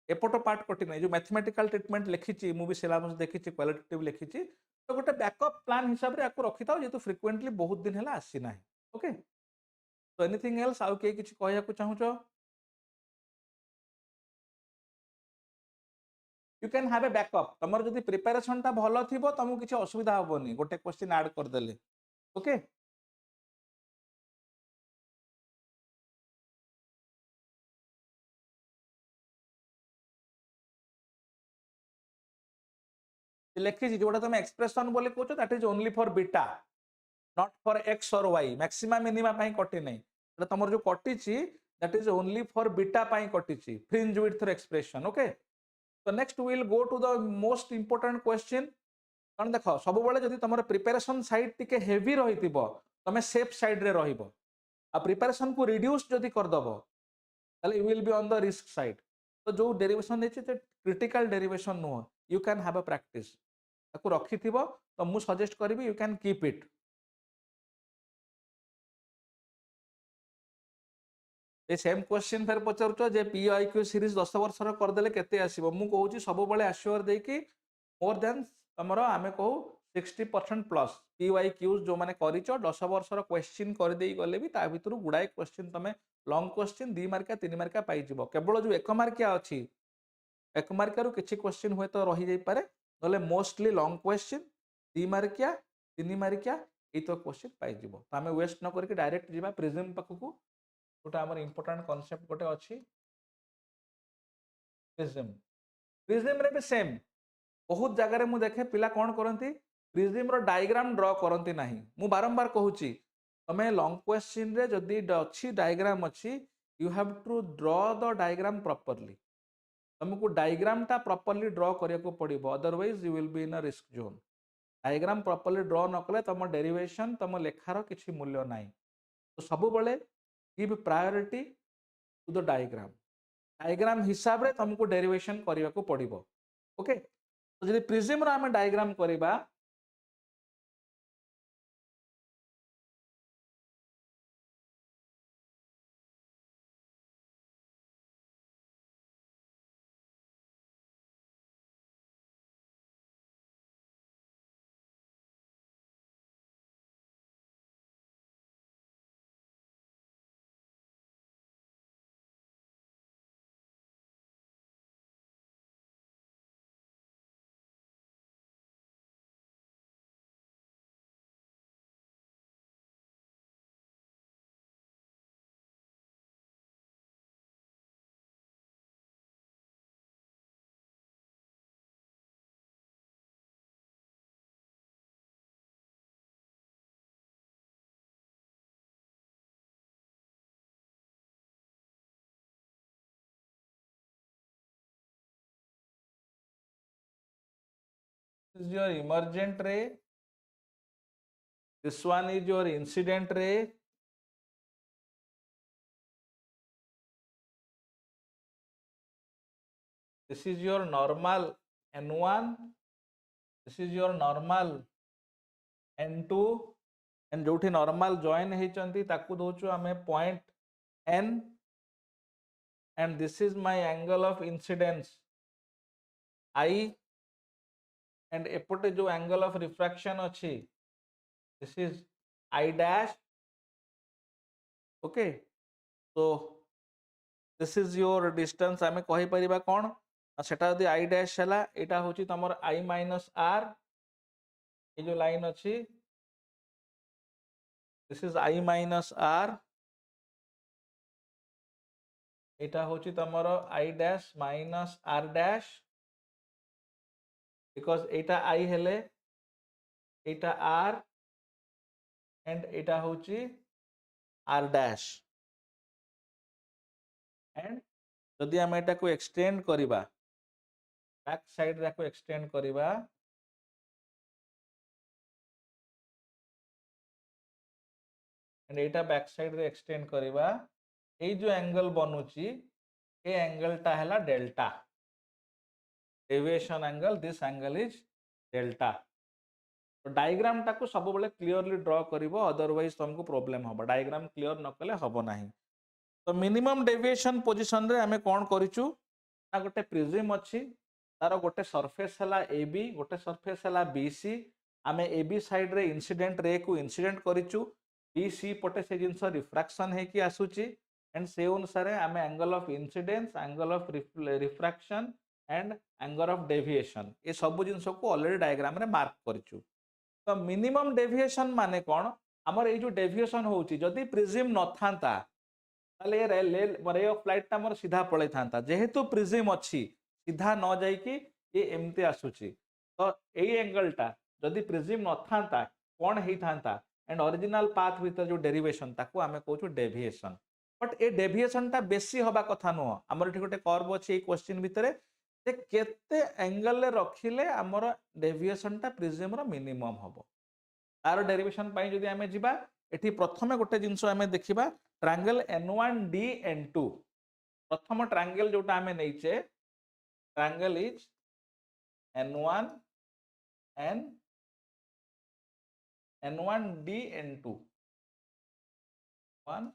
एपट पार्ट कटि नै जो मैथमेटिकल ट्रीटमेंट लिखिची मु भी सिलेबस देखिची क्वालिटेटिव लिखिची तो गोटे बैकअप प्लान हिसाब रे आको रखि थाओ जेतु फ्रीक्वेंटली बहुत दिन हला आसी नाही ओके तो एनीथिंग एल्स आउ के किछि कहया को चाहूचो you can have a backup तमर जदि प्रिपरेशन टा भलो थिबो तमु किछि असुविधा होबोनी गोटे क्वेश्चन ऐड कर देले ओके लेखि जोटा तुम एक्सप्रेशन बोले कहछो that is only for beta not for X और वाई मैक्सिमा मिनिमा पई कटि नै एटा तमर जो कटिछि that is only for beta पई कटिछि फ्रिंज विड्थ एक्सप्रेशन ओके तो next will go to the most important question कारण देखो सब बेले जदि तमर प्रिपरेशन साइड टिके हेवी रहितिबो तमे सेफ साइड रे रहिबो आ प्रिपरेशन को रिड्यूस जदि कर दबो ताले you will be on the risk side तो जो डेरिवेशन देछि ते क्रिटिकल डेरिवेशन नुह, you can have a practice ताको रखिथिबो तो मु सजेस्ट करिवि यू कैन कीप इट। ए सेम क्वेश्चन फेर पचारुछ जे पीआईक्यू सीरीज 10 वर्षर कर देले केते आसीबो, मु कहूची सब बेले एश्योर देकी मोर देन तमरो आमे कहू 60% प्लस पीवाईक्यूज जो माने करिचो 10 वर्षर क्वेश्चन कर देई गले भी ता भितरु गुडाई क्वेश्चन तमे लॉन्ग क्वेश्चन 2 मार्किया 3 मार्किया पाई जिवो। केवल जो 1 मार्किया अछि 1 मार्किया रु किछि क्वेश्चन हुए तो रही जाई पारे, नले मोस्टली लॉन्ग क्वेश्चन 2 मार्किया 3 मार्किया ए तो क्वेश्चन पाई जिवो। तो आमे वेस्ट न करके डायरेक्ट जिबा प्रिज्म पाखकू, गोटे हमर इंपोर्टेंट कांसेप्ट गोटे अछि प्रिज्म। प्रिज्म रे भी सेम बहुत जगह मु देखे पिला कौन करती प्रिज्म रो डायग्राम ड्रॉ करती नहीं। मु बारंबार कहूची तमे लॉन्ग क्वेश्चन रे जदी अच्छी डायग्राम अच्छी you have to draw the diagram properly, तुमको डायग्राम टा प्रॉपर्ली ड्रॉ करिया को पड़िबो, otherwise you will be in a risk zone. Diagram properly draw न कले तम डेरिवेशन तम लेखार किछि मूल्य नाही। तो सब बेले give priority to the diagram, diagram हिसाब रे तुमको डेरिवेशन करिया को पड़िबो। ओके, तो जदि प्रिज्म रो आमे डायग्राम करिबा is your emergent ray, this one is your incident ray, this is your normal N1, this is your normal N2, and जोठी normal join हेचंती ताकू दोचो आमे point N, and this is my angle of incidence I, and एपटे जो angle of refraction अच्छी this is I dash. Okay, so this is your distance आमे कहि परिबा कोन सेटा यदि I dash हला एटा होची तमर I minus R, ये जो लाइन अच्छी this is I minus R, एटा होची तमर I dash minus R dash, because Etah I हेले एटा R and एटा होची R dash, and जदि हम एटा को एक्सटेंड करिबा बैक साइड रा को एक्सटेंड करिबा एंड एटा बैक साइड रे एक्सटेंड करिबा ए जो एंगल बनुची ए एंगल टा हला delta deviation angle, this angle is delta. तो डायग्राम टा को सब बेले क्लियरली ड्रॉ करिवो, अदरवाइज तुमको प्रॉब्लम होबा, डायग्राम क्लियर न कले होबो नाही। तो मिनिमम डेविएशन पोजीशन रे हमें कोन करिचु ना गोटे प्रिज्म अछि तार गोटे सरफेस हला AB, गोटे सरफेस हला BC, आमे AB side ray incident ray को इंसिडेंट करिचु, BC पटे से जिंस रिफ्रैक्शन है कि आसुची, एंड से अनुसार आमे angle of incidence, angle of refraction and angle of deviation ए सब जिंस को ऑलरेडी डायग्राम रे मार्क करिचु। तो मिनिमम डेविएशन माने कोन हमर ए जो डेविएशन होउची जदी प्रिज्म न थांता ताले रे ऑफ लाइट ता मोर सीधा पळै थांता, जेहेतु प्रिज्म अछि सीधा न जाई कि ये एमते आसुची, तो एई एंगल टा जदी प्रिज्म न थांता कोन हेई थांता, एंड ओरिजिनल पाथ भीतर जो डेरिवेशन ताको आमे कहूछु डेविएशन। बट ए डेविएशन टा बेसी होबा कथा नुह, हमर एठी गोटे कर्व अछि ए क्वेश्चन भितरे जे केते एंगल ले रखिले हमर डेविएशन टा प्रिज्म रो मिनिमम होबो। तार डेरिवेशन पाई जदी आमे जिबा एठी प्रथमे गोटे जिंस आमे देखिबा ट्रायंगल N1 D N2, प्रथम ट्रायंगल जोटा आमे नैचे triangle is n1 n n1 d n2 1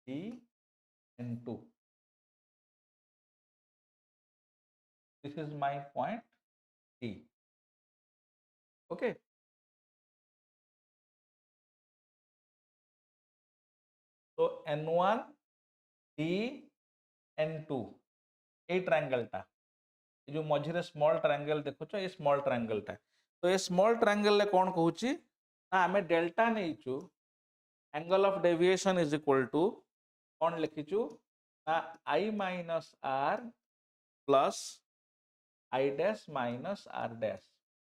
d n2. This is my point D. Okay. So n1 d n2 A triangle टा जो मझिरे स्मॉल ट्रायंगल देखुछ ए स्मॉल ट्रायंगल टा तो ए स्मॉल ट्रायंगल ले कोन कहूची ना हमें डेल्टा नेइचू angle of deviation is equal to कोन लिखिचू ना I minus r plus I dash minus r dash.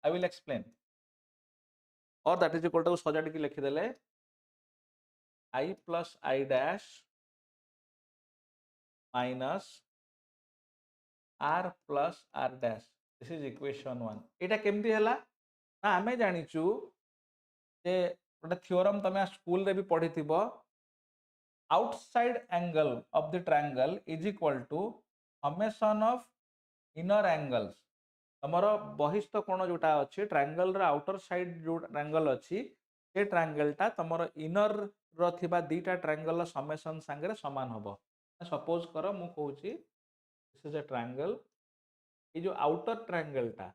I will explain. Or that is equal to सजाड़ी की लिखी देले I plus I dash minus r plus r dash. This is equation 1. एटा केमती हला ना हमें जानिचू जे गोटे थ्योरम तमे स्कूल रे भी पढ़ी थिबो outside angle of the triangle is equal to summation of inner angles. तमरो बहिस्थ कोण जोटा अछि ट्रायंगल रा आउटर साइड जो ट्रायंगल अछि ए ट्रायंगल टा तमरो इनर रो थिबा दीटा ट्रायंगल समेशन संगे समान हबो सपोज करो मु कहूची दिस इज अ ट्रायंगल ए जो आउटर ट्रायंगल टा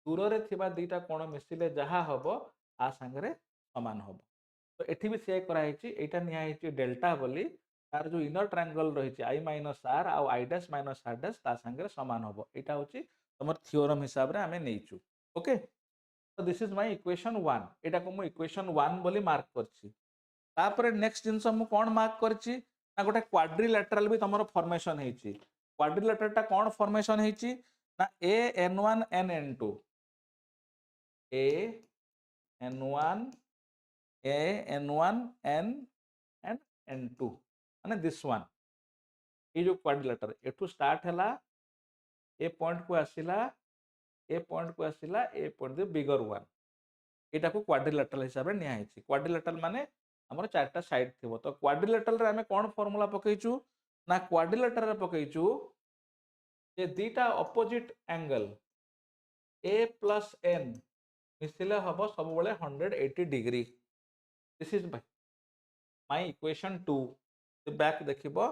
दूर रे थिबा दीटा कोण मिसिले जहा हबो आ संगे समान हबो तो एठी भी से करा हिची एटा निया हिची डेल्टा बोली तार जो इनर ट्रायंगल रहिची I माइनस r आ I dash minus r dash ता संगे समान हबो एटा होची तमर थ्योरम हिसाब रे हमें नेइचू ओके तो दिस इज माय इक्वेशन 1 एटा को मु इक्वेशन 1 बोली मार्क करछि तापर नेक्स्ट जिंस मु कोन मार्क करछि ना गोटे क्वाड्रिलैटरल भी तमरो फॉर्मेशन हेछि क्वाड्रिलैटरल टा कोन फॉर्मेशन हेछि ना a n1 n n2 a n1 a n1 n and n2 माने दिस वन ये जो क्वाड्रिलैटर एठू स्टार्ट हला ए पॉइंट को आसिला ए पॉइंट को आसिला ए पॉइंट द बिगर वन एटा को क्वाड्रिलैटरल हिसाब रे निया हेछि क्वाड्रिलैटरल माने हमर चारटा साइड थिबो तो क्वाड्रिलैटरल रे हमें कोन फार्मूला पकेइचू ना क्वाड्रिलैटरल रे पकेइचू जे दीटा opposite angle a plus n मिसिले हबो सब बेले 180 degree this is my equation 2 तो बैक देखिबो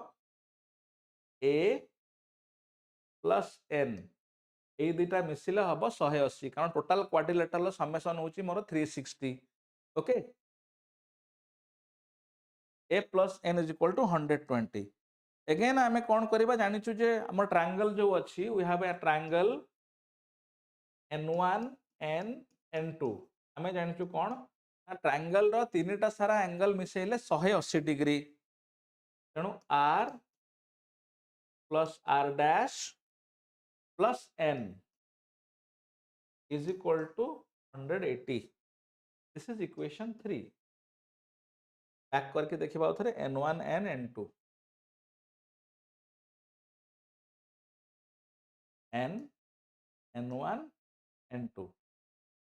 a plus n ए दुटा मिसिले हबो 180 कारण टोटल क्वाड्रिलैटरल समेशन होची मोर 360 okay a plus n is equal to 120 again हमें कोन करबा जानिचु जे हमर ट्रायंगल जो अछि we have a triangle n1 n n2 हमें जानिचु कोन ट्रायंगल रो तीनटा सारा एंगल मिसेले 180 डिग्री तेनु r plus r dash plus n is equal to 180 this is equation 3 back करके देखिबा उथरे n1 n n2 n n1 n2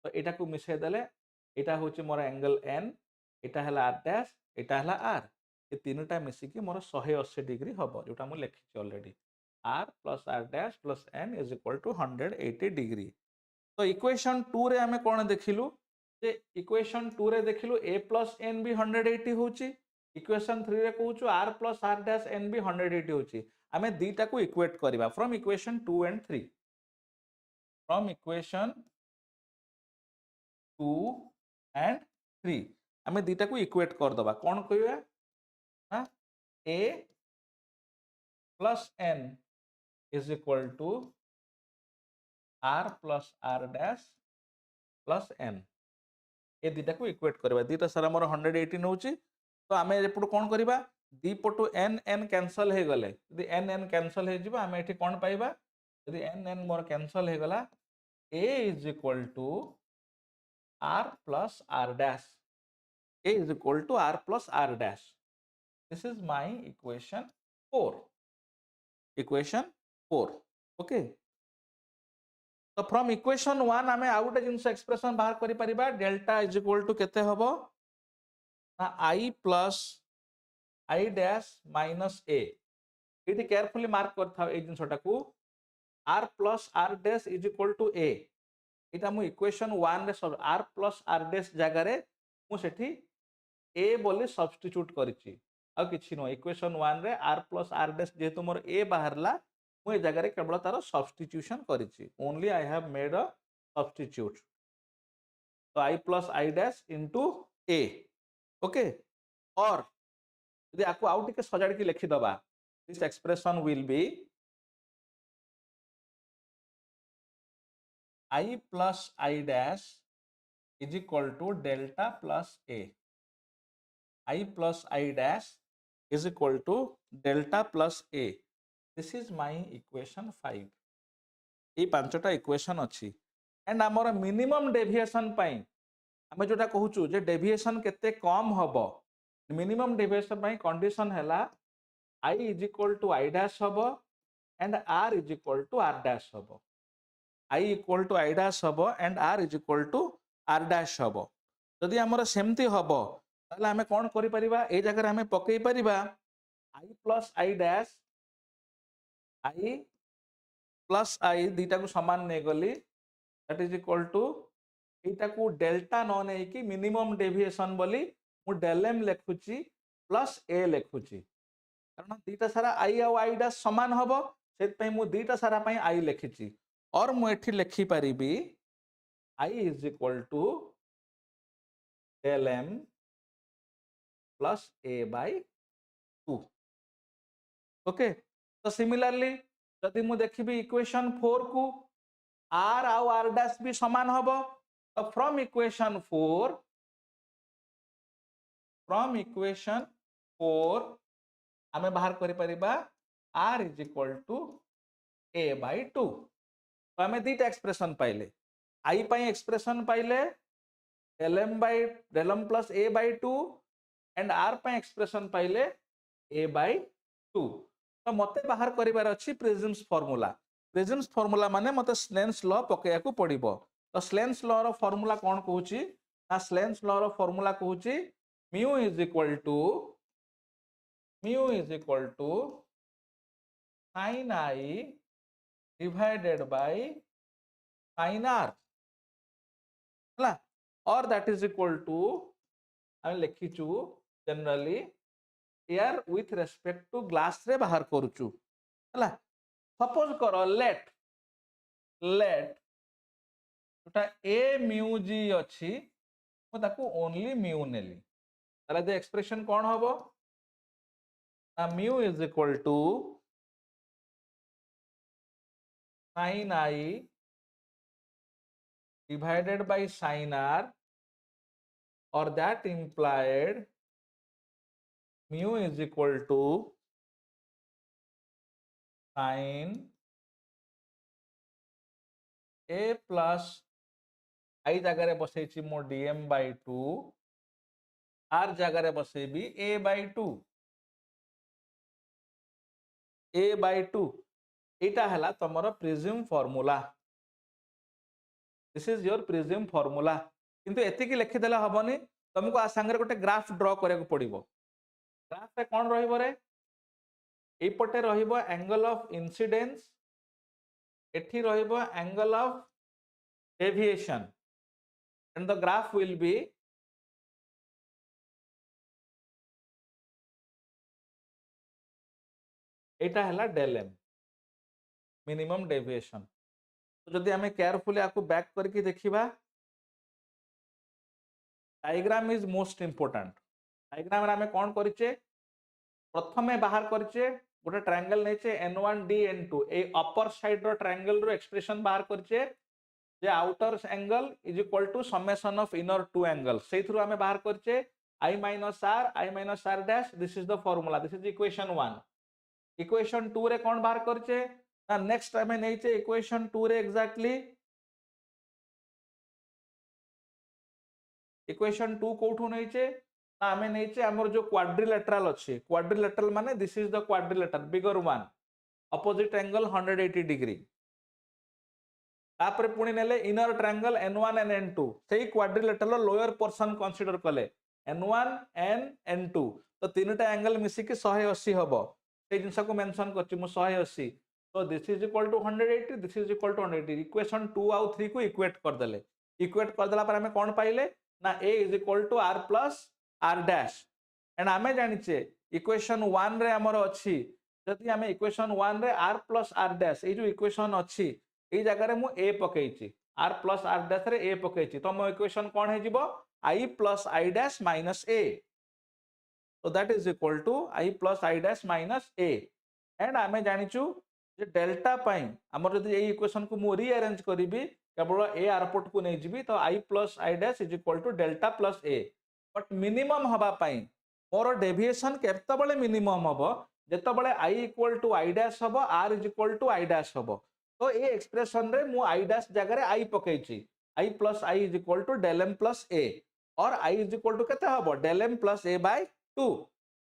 तो एटा को मिसे देले एटा होची मोर एंगल n एटा हला r डैश एटा हला r ए तीनटा मिसी की मोर 180 डिग्री हबो जोटा मु लिखि already r plus r dash plus n is equal to 180 degree तो इक्वेशन 2 रे हमें कोन देखिलु जे इक्वेशन 2 रे देखिलु a plus n भी 180 होची इक्वेशन 3 रे कहूछु r plus r dash n भी 180 होची हमें दीटा को इक्वेट करबा from equation 2 and 3 from equation 2 and 3 हमें दीटा को इक्वेट कर दबा कोन कहबा ना a plus n is equal to r plus r dash plus n ए दीटा को इक्वेट करबा दीटा सारा मोर 180 नउची तो हमें एपटो कोन करबा दी पटो n n कैंसिल हे गले यदि n n कैंसिल हे जिबा हमें एठी कोन पाइबा यदि n n मोर कैंसिल हे गला a is equal to r plus r dash a is equal to r plus r dash this is my equation 4 okay तो फ्रॉम इक्वेशन 1 हमें आउट जिंस एक्सप्रेशन बाहर करि परिबा डेल्टा इज इक्वल टू केते हबो ना I plus I dash minus a ये carefully mark कर था ए जिनसटा को r plus r dash is equal to a इटा मु इक्वेशन 1 रे सब r plus r dash जगह रे मु सेठी a बोली सब्स्टिट्यूट करिछि आ किछि नो इक्वेशन 1 रे r plus r dash जेतु more a बाहरला मु ए जगह रे केवल तार सब्स्टिट्यूशन करिछि only I have made a substitute तो i plus i dash into a okay और यदि आपको आउ टिके सजाड़ के लिखि दबा this expression will be i plus i dash is equal to delta plus a I plus I dash is equal to delta plus a this is my equation 5 ये पांचटा इक्वेशन अच्छी एंड आमर मिनिमम डेविएशन पाई आमे जोटा कहूचु जे deviation केते कम हबो minimum deviation पाई condition हैला I is equal to I dash हबो and R is equal to R dash हबो I equal to I dash हबो and R is equal to R dash हबो जदि आमर सेमती हबो ताले हमें कौन करि परिबा ए जगह हमें पकई परिबा I plus I dash I plus I दीटा को समान नै गली that is equal to एटा को डेल्टा न नै कि मिनिमम डेविएशन बोली मु del m लेखुची प्लस a लेखुची कारण दीटा सारा I और I dash समान हबो सेत पई मु दीटा सारा पई I लेखिची और मु एठी लेखि परिबी I is equal to del m plus a by 2 okay तो सिमिलरली जदि मु देखिबी इक्वेशन 4 को r आउ r डैश भी समान हबो तो फ्रॉम इक्वेशन 4 हमें बाहर करि परिबा r is equal to a by 2 तो हमें दीटा एक्सप्रेशन पाइले i पई एक्सप्रेशन पाइले del m plus a by 2 and r पे एक्सप्रेशन पाइले a by 2 तो मते बाहर करिवार अछि प्रिजम्स फार्मूला माने मते स्लेन्स लॉ पकेया को पड़िबो तो स्लेन्स लॉ रो फार्मूला कोन कहूची ना स्लेन्स लॉ रो फार्मूला कहूची mu is equal to sin I divided by sin r हला और दैट इज इक्वल टू हम लिखिचु generally air with respect to glass रे बाहर करूचु हला सपोज करो लेट जोटा a mu g अछि मु ताको ओनली mu नेली ताले दे एक्सप्रेशन कोन हबो ना mu is equal to sin I divided by sin r or that implied mu is equal to sin a plus I जगह रे बसैछि मो dm by 2 r जगह रे बसैबी a by 2 एटा हला तमरो prism formula this is your prism formula किंतु एति की लिखि देला हबनी तुमको आ संगे गोटे ग्राफ ड्रॉ करे को पड़िबो ग्राफ रे कोन रहिबो रे ए पटे रहिबो एंगल ऑफ इंसिडेंस एठी रहिबो angle of deviation and the graph will be एटा हला del m मिनिमम डेविएशन तो जदि हमें केयरफुली आकु बैक करके देखिबा diagram is most important diagram रे हमें कोन करिचे प्रथमे बाहर करिचे गोटे ट्रायंगल नेचे n1 d n2 ए अपर साइड रो ट्रायंगल रो एक्सप्रेशन बाहर करिचे जे outer angle is equal to summation of inner two angle से थ्रू हमें बाहर करचे I minus r dash this is the formula this is equation 1 equation 2 रे कोन बाहर करचे ना नेक्स्ट हमें नेचे इक्वेशन 2 रे एग्जैक्टली इक्वेशन 2 कोठू नेचे ना हमें नेचे हमर जो क्वाड्रिलेटरल अछि क्वाड्रिलेटरल माने this is the quadrilateral bigger one opposite angle 180 degree तापर पुणी नेले inner triangle n1 and n2 सेही क्वाड्रिलेटरल लोअर पोर्शन कंसीडर कले n1 and n2 तो तीनटा एंगल मिसी के 180 हबो से जिनस को मेंशन करछि मु 180 तो this is equal to 180 this is equal to 180 equation 2 आउ 3 को इक्वेट कर देले इक्वेट कर देला पर हमें कोन पाइले ना a is equal to r plus r dash and आमे जानिचे इक्वेशन 1 रे हमर अछि जदि हमें इक्वेशन 1 रे r प्लस r डैश ए जो इक्वेशन अछि ए जगह रे मु a पकेइछि r plus r dash रे a पकेइछि तो मो इक्वेशन कोन हे जिवो I plus I dash minus a. So that is equal to I plus I dash minus a. And आमे जानिचु जे डेल्टा पाई हमर जदि एई इक्वेशन को मु रीअरेंज करिबी केवल a आरपोर्ट को नै जिबी तो I plus I dash is equal to delta plus a. But minimum हबा पाई मोर डेविएशन केतबेले मिनिमम हबो जेतबेले I equal to I dash हबो r is equal to I dash हबो तो ए एक्सप्रेशन रे मु I dash जगह रे I पकेइछि I plus I is equal to del m plus a और I is equal to केते हबो del m plus a by 2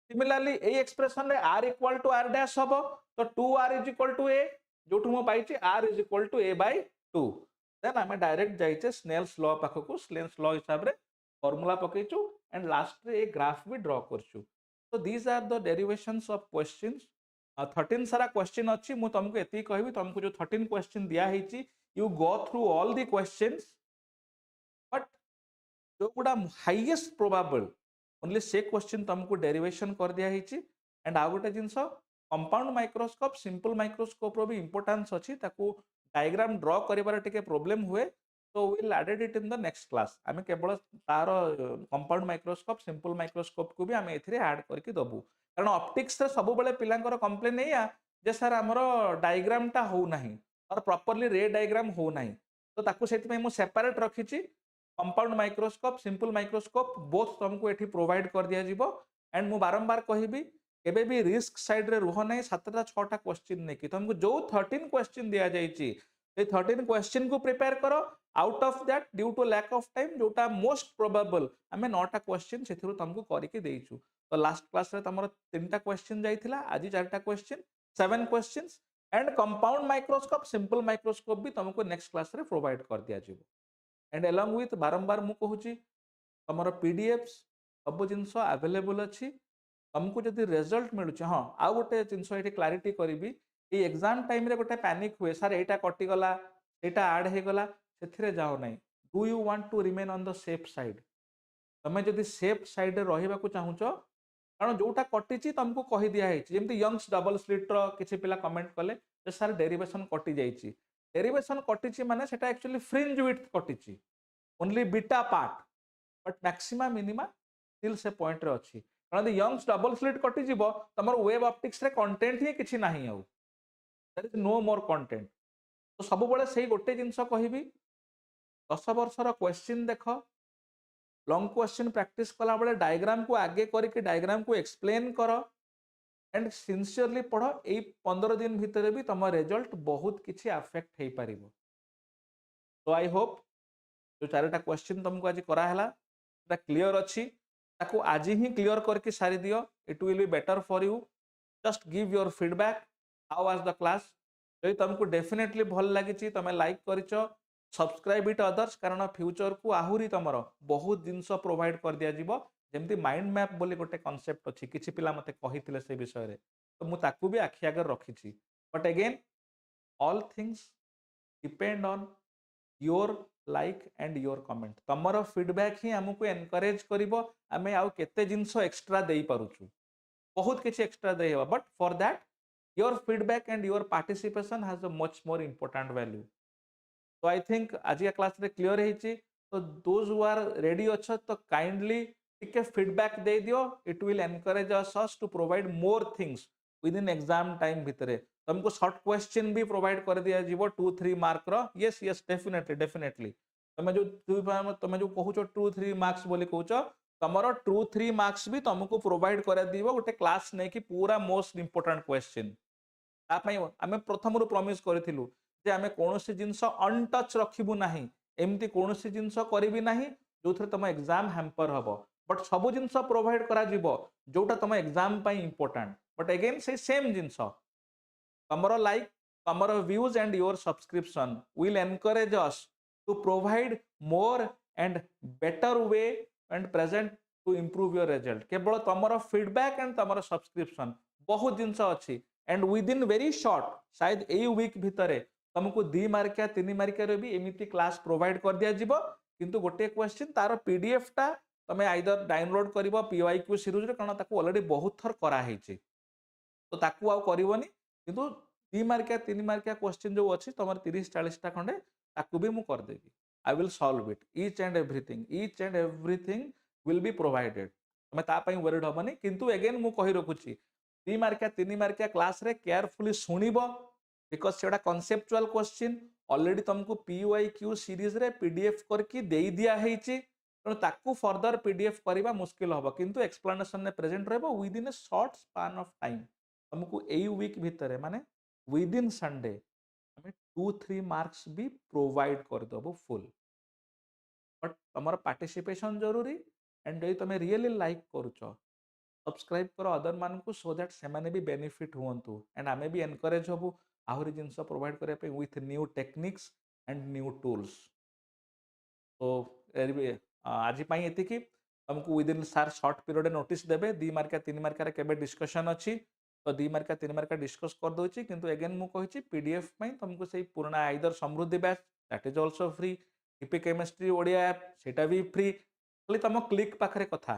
similarly A expression रे r equal to r dash हबो तो 2r is equal to a जोठु मो पाइछि r is equal to a by 2 then हमें डायरेक्ट जाइछे स्नेल्स लॉ पाखकु स्नेल्स लॉ हिसाब रे फार्मूला पकेइछु एंड लास्ट रे ए ग्राफ भी ड्रॉ करछु so these are the derivations of questions 13 सारा क्वेश्चन अछि मु तुमको एति कहबी तुमको जो 13 क्वेश्चन दिया हिची you go through all the questions but जो गुडा highest probable only say question तुमको डेरिवेशन कर दिया हिची एंड आ गोटे जिंस कंपाउंड माइक्रोस्कोप सिंपल माइक्रोस्कोप रो भी इंपोर्टेंस अछि ताकू डायग्राम ड्रॉ करिवार टिके प्रॉब्लम हुए तो will added it in the next class आमे केवल तार कंपाउंड माइक्रोस्कोप सिंपल माइक्रोस्कोप को भी आमे एथिरे ऐड करके दबु कारण ऑप्टिक्स रे सब बेले पिलांकर कंप्लेन नैया जे सर हमरो डायग्राम टा हो नाही और प्रॉपर्ली रे डायग्राम हो नाही तो ताकू सेति में मु सेपरेट रखिची compound microscope simple microscope both तुमको एठी प्रोवाइड कर दिया जिवो एंड मु बारंबार कहिबी केबे भी रिस्क साइड रे रुह नै 7टा 6टा क्वेश्चन नै कि तुमको जो 13 क्वेश्चन दिया जाईची ए 13 क्वेश्चन को प्रिपेयर करो out of that due to lack of time जोटा मोस्ट प्रोबेबल हमें 9टा क्वेश्चन सेथिरु तुमको करिके देइछु तो लास्ट क्लास रे तमरो 3टा क्वेश्चन जाईथिला आज 4टा question 7 questions and compound microscope simple microscope भी तुमको नेक्स्ट क्लास रे प्रोवाइड कर दिया जिवो एंड along with बारंबार मु कहूची तमरो पीडीएफ्स सब जिंस अवेलेबल अछि तुमको जदि रिजल्ट मिलुछ हां आ गोटे जिंस एठी क्लैरिटी करिवि ए एग्जाम टाइम रे गोटे पैनिक हुए सर एटा कटि गला एटा ऐड हे गला सेथिरे जाओ नै do you want to remain on the safe side तमे जदि सेफ साइड रे रहिबा को चाहुचो कारण जोटा कटिची तुमको कहि दिया हेछि जेमति यंग्स डबल स्लिट रो किछि पिला कमेंट कले जे सर डेरिवेशन कटि जाईची डेरिवेशन कटिची माने सेटा एक्चुअली फ्रिंज विड्थ कटिची only beta part but maxima minima still से पॉइंट रे अछि कारण यंग्स डबल स्लिट कटि जिवो तमर वेब ऑप्टिक्स रे कंटेंट ही किछि नाही आउ there is no more content तो सब बेले सेही गोटे जिंस कहिबी 10 वर्षर क्वेश्चन देख लॉन्ग क्वेश्चन प्रैक्टिस कला बेले डायग्राम को आगे करके डायग्राम को एक्सप्लेन करो एंड सिंसियरली पढ़ो ए 15 दिन भितर भी तुम रिजल्ट बहुत किछि अफेक्ट हे परिबो तो आई होप जो 4टा क्वेश्चन तुमको आज करा हला ता क्लियर अछि ताको आज ही क्लियर करके सारी दियो it will be better for you just give your feedback how was the class जो तुमको डेफिनेटली भल लागिछि तमे लाइक करिचो सब्सक्राइब इट अदर्स कारण फ्यूचर को आहुरी तमरो बहुत जिंस प्रोवाइड कर दिया जिवो जेमति माइंड मैप बोली गोटे कांसेप्ट अछि किछि पिला मते कहिथिले से विषय रे तो मु ताकू भी आखि आगर रखिछि but again all things depend on your like and your comment तमरो फीडबैक ही हमको एनकरेज करिवो आमे आउ केते जिंस एक्स्ट्रा देई पारुछु बहुत किछि एक्स्ट्रा देई हेबा but for that your feedback and your participation has a much more important value तो आई थिंक आज या क्लास रे क्लियर हेछि तो दोज हु आर रेडी अछ तो काइंडली टिके फीडबैक दे दियो it will encourage us to provide more things within exam time भितरे तुमको शॉर्ट क्वेश्चन भी प्रोवाइड कर दिया जीवो 2-3 मार्क रो यस यस डेफिनेटली तमे जो कहूचो 2-3 मार्क्स बोली कहूचो तमरो 2-3 मार्क्स भी तुमको प्रोवाइड कर दिवो गोटे क्लास नै कि पूरा मोस्ट इंपोर्टेंट क्वेश्चन ता पई हमें प्रथम रु प्रॉमिस करथिलु जे हमें कोनोसी जिंस अनटच रखिबु नाही एमती कोनोसी जिंस करिवि नाही जोथरे तम एग्जाम हैम्पर हबो बट सब जिंस प्रोवाइड करा जीवो जोटा तम एग्जाम पई इंपोर्टेंट बट अगेन से सेम जिंस तमरो लाइक तमरो views and your subscription will encourage us to provide more and better way and present to improve your result केवल तमरो फीडबैक एंड तमरो सब्सक्रिप्शन बहुत जिनस अच्छी and within very short शायद यही वीक भितर तुमको 2 मार्किया 3 मार्किया भी एमती क्लास प्रोवाइड कर दिया जिवो किंतु गोटे क्वेश्चन तार पीडीएफ टा तुम आइदर डाउनलोड कर पीवाईक्यू सीरीज कारण ताको ऑलरेडी बहुत थर करा ହେଇଛି तो ताकू आउ करबनी किंतु 2 मार्किया 3 मार्किया क्वेश्चन जो अच्छी तुम 30-40 टा खंडे ताकू भी मु कर देबी I will solve it each and everything will be provided तुम ता पई वरीड होबनी किंतु अगेन मु कहि रखुची 2 मार्किया 3 मार्किया क्लास रे केयरफुली सुनिबो बिकॉज सेटा कॉन्सेप्चुअल क्वेश्चन ऑलरेडी तुमको पीवाईक्यू सीरीज रे पीडीएफ करके देई दिया ହେଇଛି तेणु ताकू फर्दर पीडीएफ करबा मुश्किल होबो किंतु एक्सप्लेनेशन ने प्रेजेंट रहबो with in A short span of time तुमको एई वीक भितर माने विद इन संडे हमें 2-3 मार्क्स भी प्रोवाइड कर दबो फुल बट तमर पार्टिसिपेशन जरूरी एंड जदि तुम रियली लाइक करूछ सब्सक्राइब करो अदर मान को सो दैट से माने भी बेनिफिट हुअंतु एंड आमे भी एनकरेज होबु आहुरी जिंस प्रोवाइड करिया पे with new techniques and new tools तो आज एतिकी तुमको विद इन सार शॉर्ट पीरियड नोटिस देबे 2 मार्किया 3 मार्किया केबे डिस्कशन अछि तो 2 मार्किया 3 मार्किया डिस्कस कर दोछि किंतु अगेन मु कहिछि पीडीएफ पई तुमको सही पुराना either Samriddhi batch that is also free EP chemistry Odia app सेटा भी फ्री खाली तुम क्लिक पाखरे कथा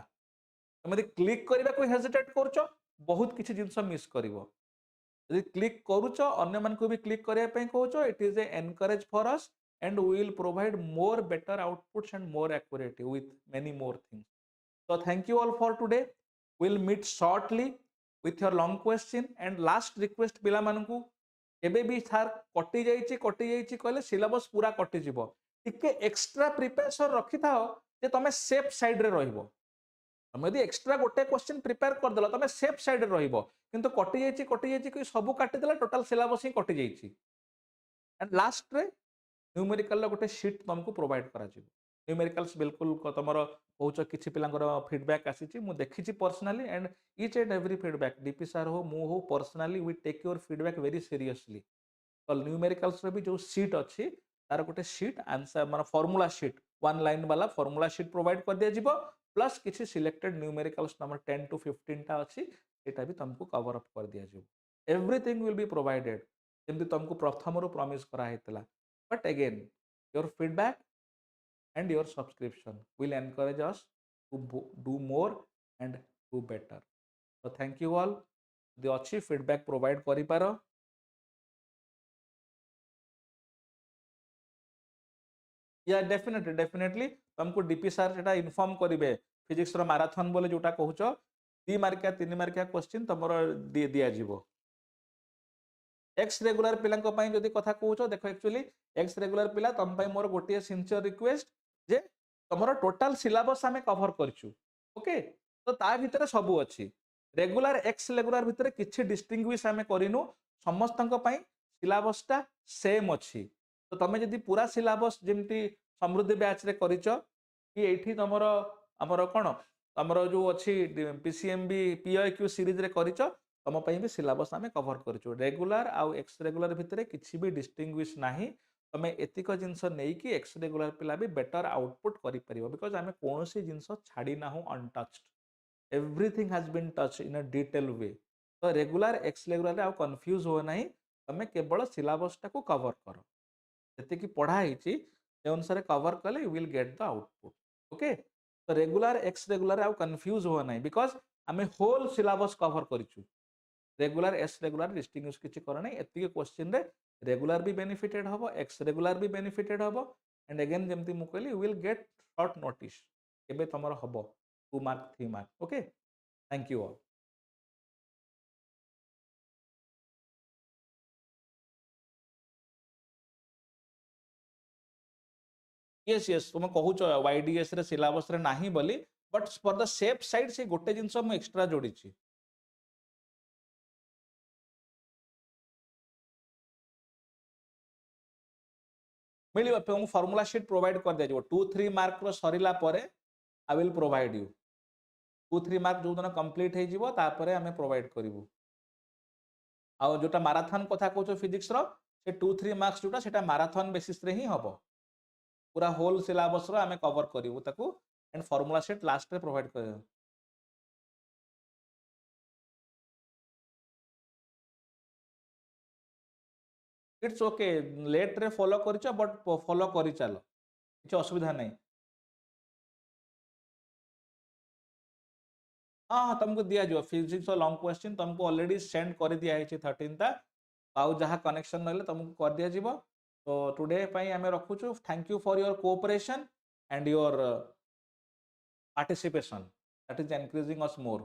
तुम यदि क्लिक करबा को हेजिटेट करछो बहुत किछि जिंस मिस करिवो यदि क्लिक करूछ अन्य मान को भी क्लिक करिया पई कहूछो it is a encourage for us and we will provide more better outputs and more accurate with many more things. So thank you all for today. We'll meet shortly with your long question and last request पिला मानकू एबे भी सार कटि जाइछि कहले syllabus पूरा कटि जिवो टिके एक्स्ट्रा प्रिपरेशन रखि थाओ जे तमे सेफ साइड रे रहिबो तमे यदि एक्स्ट्रा गोटे क्वेश्चन प्रिपेयर कर देलो तमे सेफ साइड रे रहिबो किंतु कटि जाइछि कि सब काटि देला टोटल सिलेबस ही कटि जाइछि एंड लास्ट रे न्यूमेरिकल गोटे शीट तुमको प्रोवाइड करा जिवो न्यूमेरिकल्स बिल्कुल तुमर कहूछ किछि पिलांगर फीडबैक आसीछि मु देखिछि personally and each and every feedback DP sir हो मु हो personally we take your feedback very seriously तो न्यूमेरिकल्स रे भी जो शीट अछि तार गोटे शीट आंसर माने फार्मूला शीट 1 लाइन वाला फार्मूला शीट प्रोवाइड कर दिया जिवो प्लस किछि सिलेक्टेड न्यूमेरिकल्स नंबर 10 to 15 टा अछि एटा भी तुमको कवर अप कर दिया जिवो एवरीथिंग विल बी प्रोवाइडेड जेमति तुमको प्रथम रो प्रॉमिस करा हेतला but again your feedback and your subscription will encourage us to do more and do better so thank you all the अच्छी feedback provide करि पारो या डेफिनेटली तुमको डीपी सर सेटा inform करिवे physics रो marathon बोले जोटा कहूचो 2 मार्किया 3 मार्किया क्वेश्चन तमरो दिया जिवो एक्स रेगुलर पिलांको पई जदी कथा कहूचो देखो एक्चुअली एक्स रेगुलर पिला तम पई मोर गोटिए सिंसियर रिक्वेस्ट जे तमरो टोटल सिलेबस हमें कवर करछु ओके तो ता भितरे सब अछि रेगुलर एक्स रेगुलर भितरे किछि डिस्टिंग्विश हमें करिनु समस्तंको पई सिलेबस टा सेम अछि तो तमे जदी पूरा सिलेबस जेमती समृद्धि बैच रे करिचो कि एठी तमरो हमरो कोन तमरो जो अछि पीसीएमबी पीआईक्यू सीरीज रे करिचो तुम भी सिलेबस आम कवर कर रेगुलर आउ एक्स रेगुलर भितर किसी भी डिस्टिंग्विश नाही तुम एतिक जिनस नहीं कि एक्स रेगुलर पिला भी बेटर आउटपुट कर बिकज आम कौन जिनस छाड़ी ना untouched everything has been touch in a detail way तो रेगुलर एक्स रेगुलर आउ कन्फ्यूज हो ना तुम केवल सिलेबस टाको कवर कर जी पढ़ाई से अनुसार कवर कले you will get the output okay तो रेगुलर एक्स रेगुलर आउ कन्फ्यूज हो ना बिकज आम होल सिलेबस कवर करूँ रेगुलर एस रेगुलर डिस्टिंग्विश किछि कर नै एतिके क्वेश्चन रे रेगुलर भी बेनिफिटेड हबो एक्स रेगुलर भी बेनिफिटेड हबो एंड अगेन जेमति मु कहली you will get short notice केबे तमरो हबो 2 mark 3 mark okay thank you all yes yes तुम कहूछ वाईडीएस रे सिलेबस रे नाही बोली but for the safe side से गोटे जिंस मु एक्स्ट्रा जोड़ी छी मिलिबो तुम फार्मूला शीट प्रोवाइड कर दिया 2-3 मार्क रो सरिला परे I will provide you 2-3 mark जो दिन कंप्लीट हो जिवो तापरे हमें प्रोवाइड करिवु आ जोटा मैराथन कथा कहूछ फिजिक्स रो से 2-3 मार्क्स जोटा सेटा मैराथन बेसिस रे ही हबो पूरा होल सिलेबस रो हमें कवर करिवु ताकू एंड फार्मूला शीट लास्ट रे प्रोवाइड करिवु इट्स ओके लेट रे फॉलो करिच बट फॉलो करि चलो किसी असुविधा नहीं। हाँ हाँ तुमको दिया जो फिजिक्स और लॉन्ग क्वेश्चन तुमको ऑलरेडी सेंड कर दिया है 13 ता आउ जहाँ कनेक्शन रहले तुमको कर दिया जीवो। तो टुडे पई आमे रखुछु thank you for your cooperation and your participation that is encouraging us more.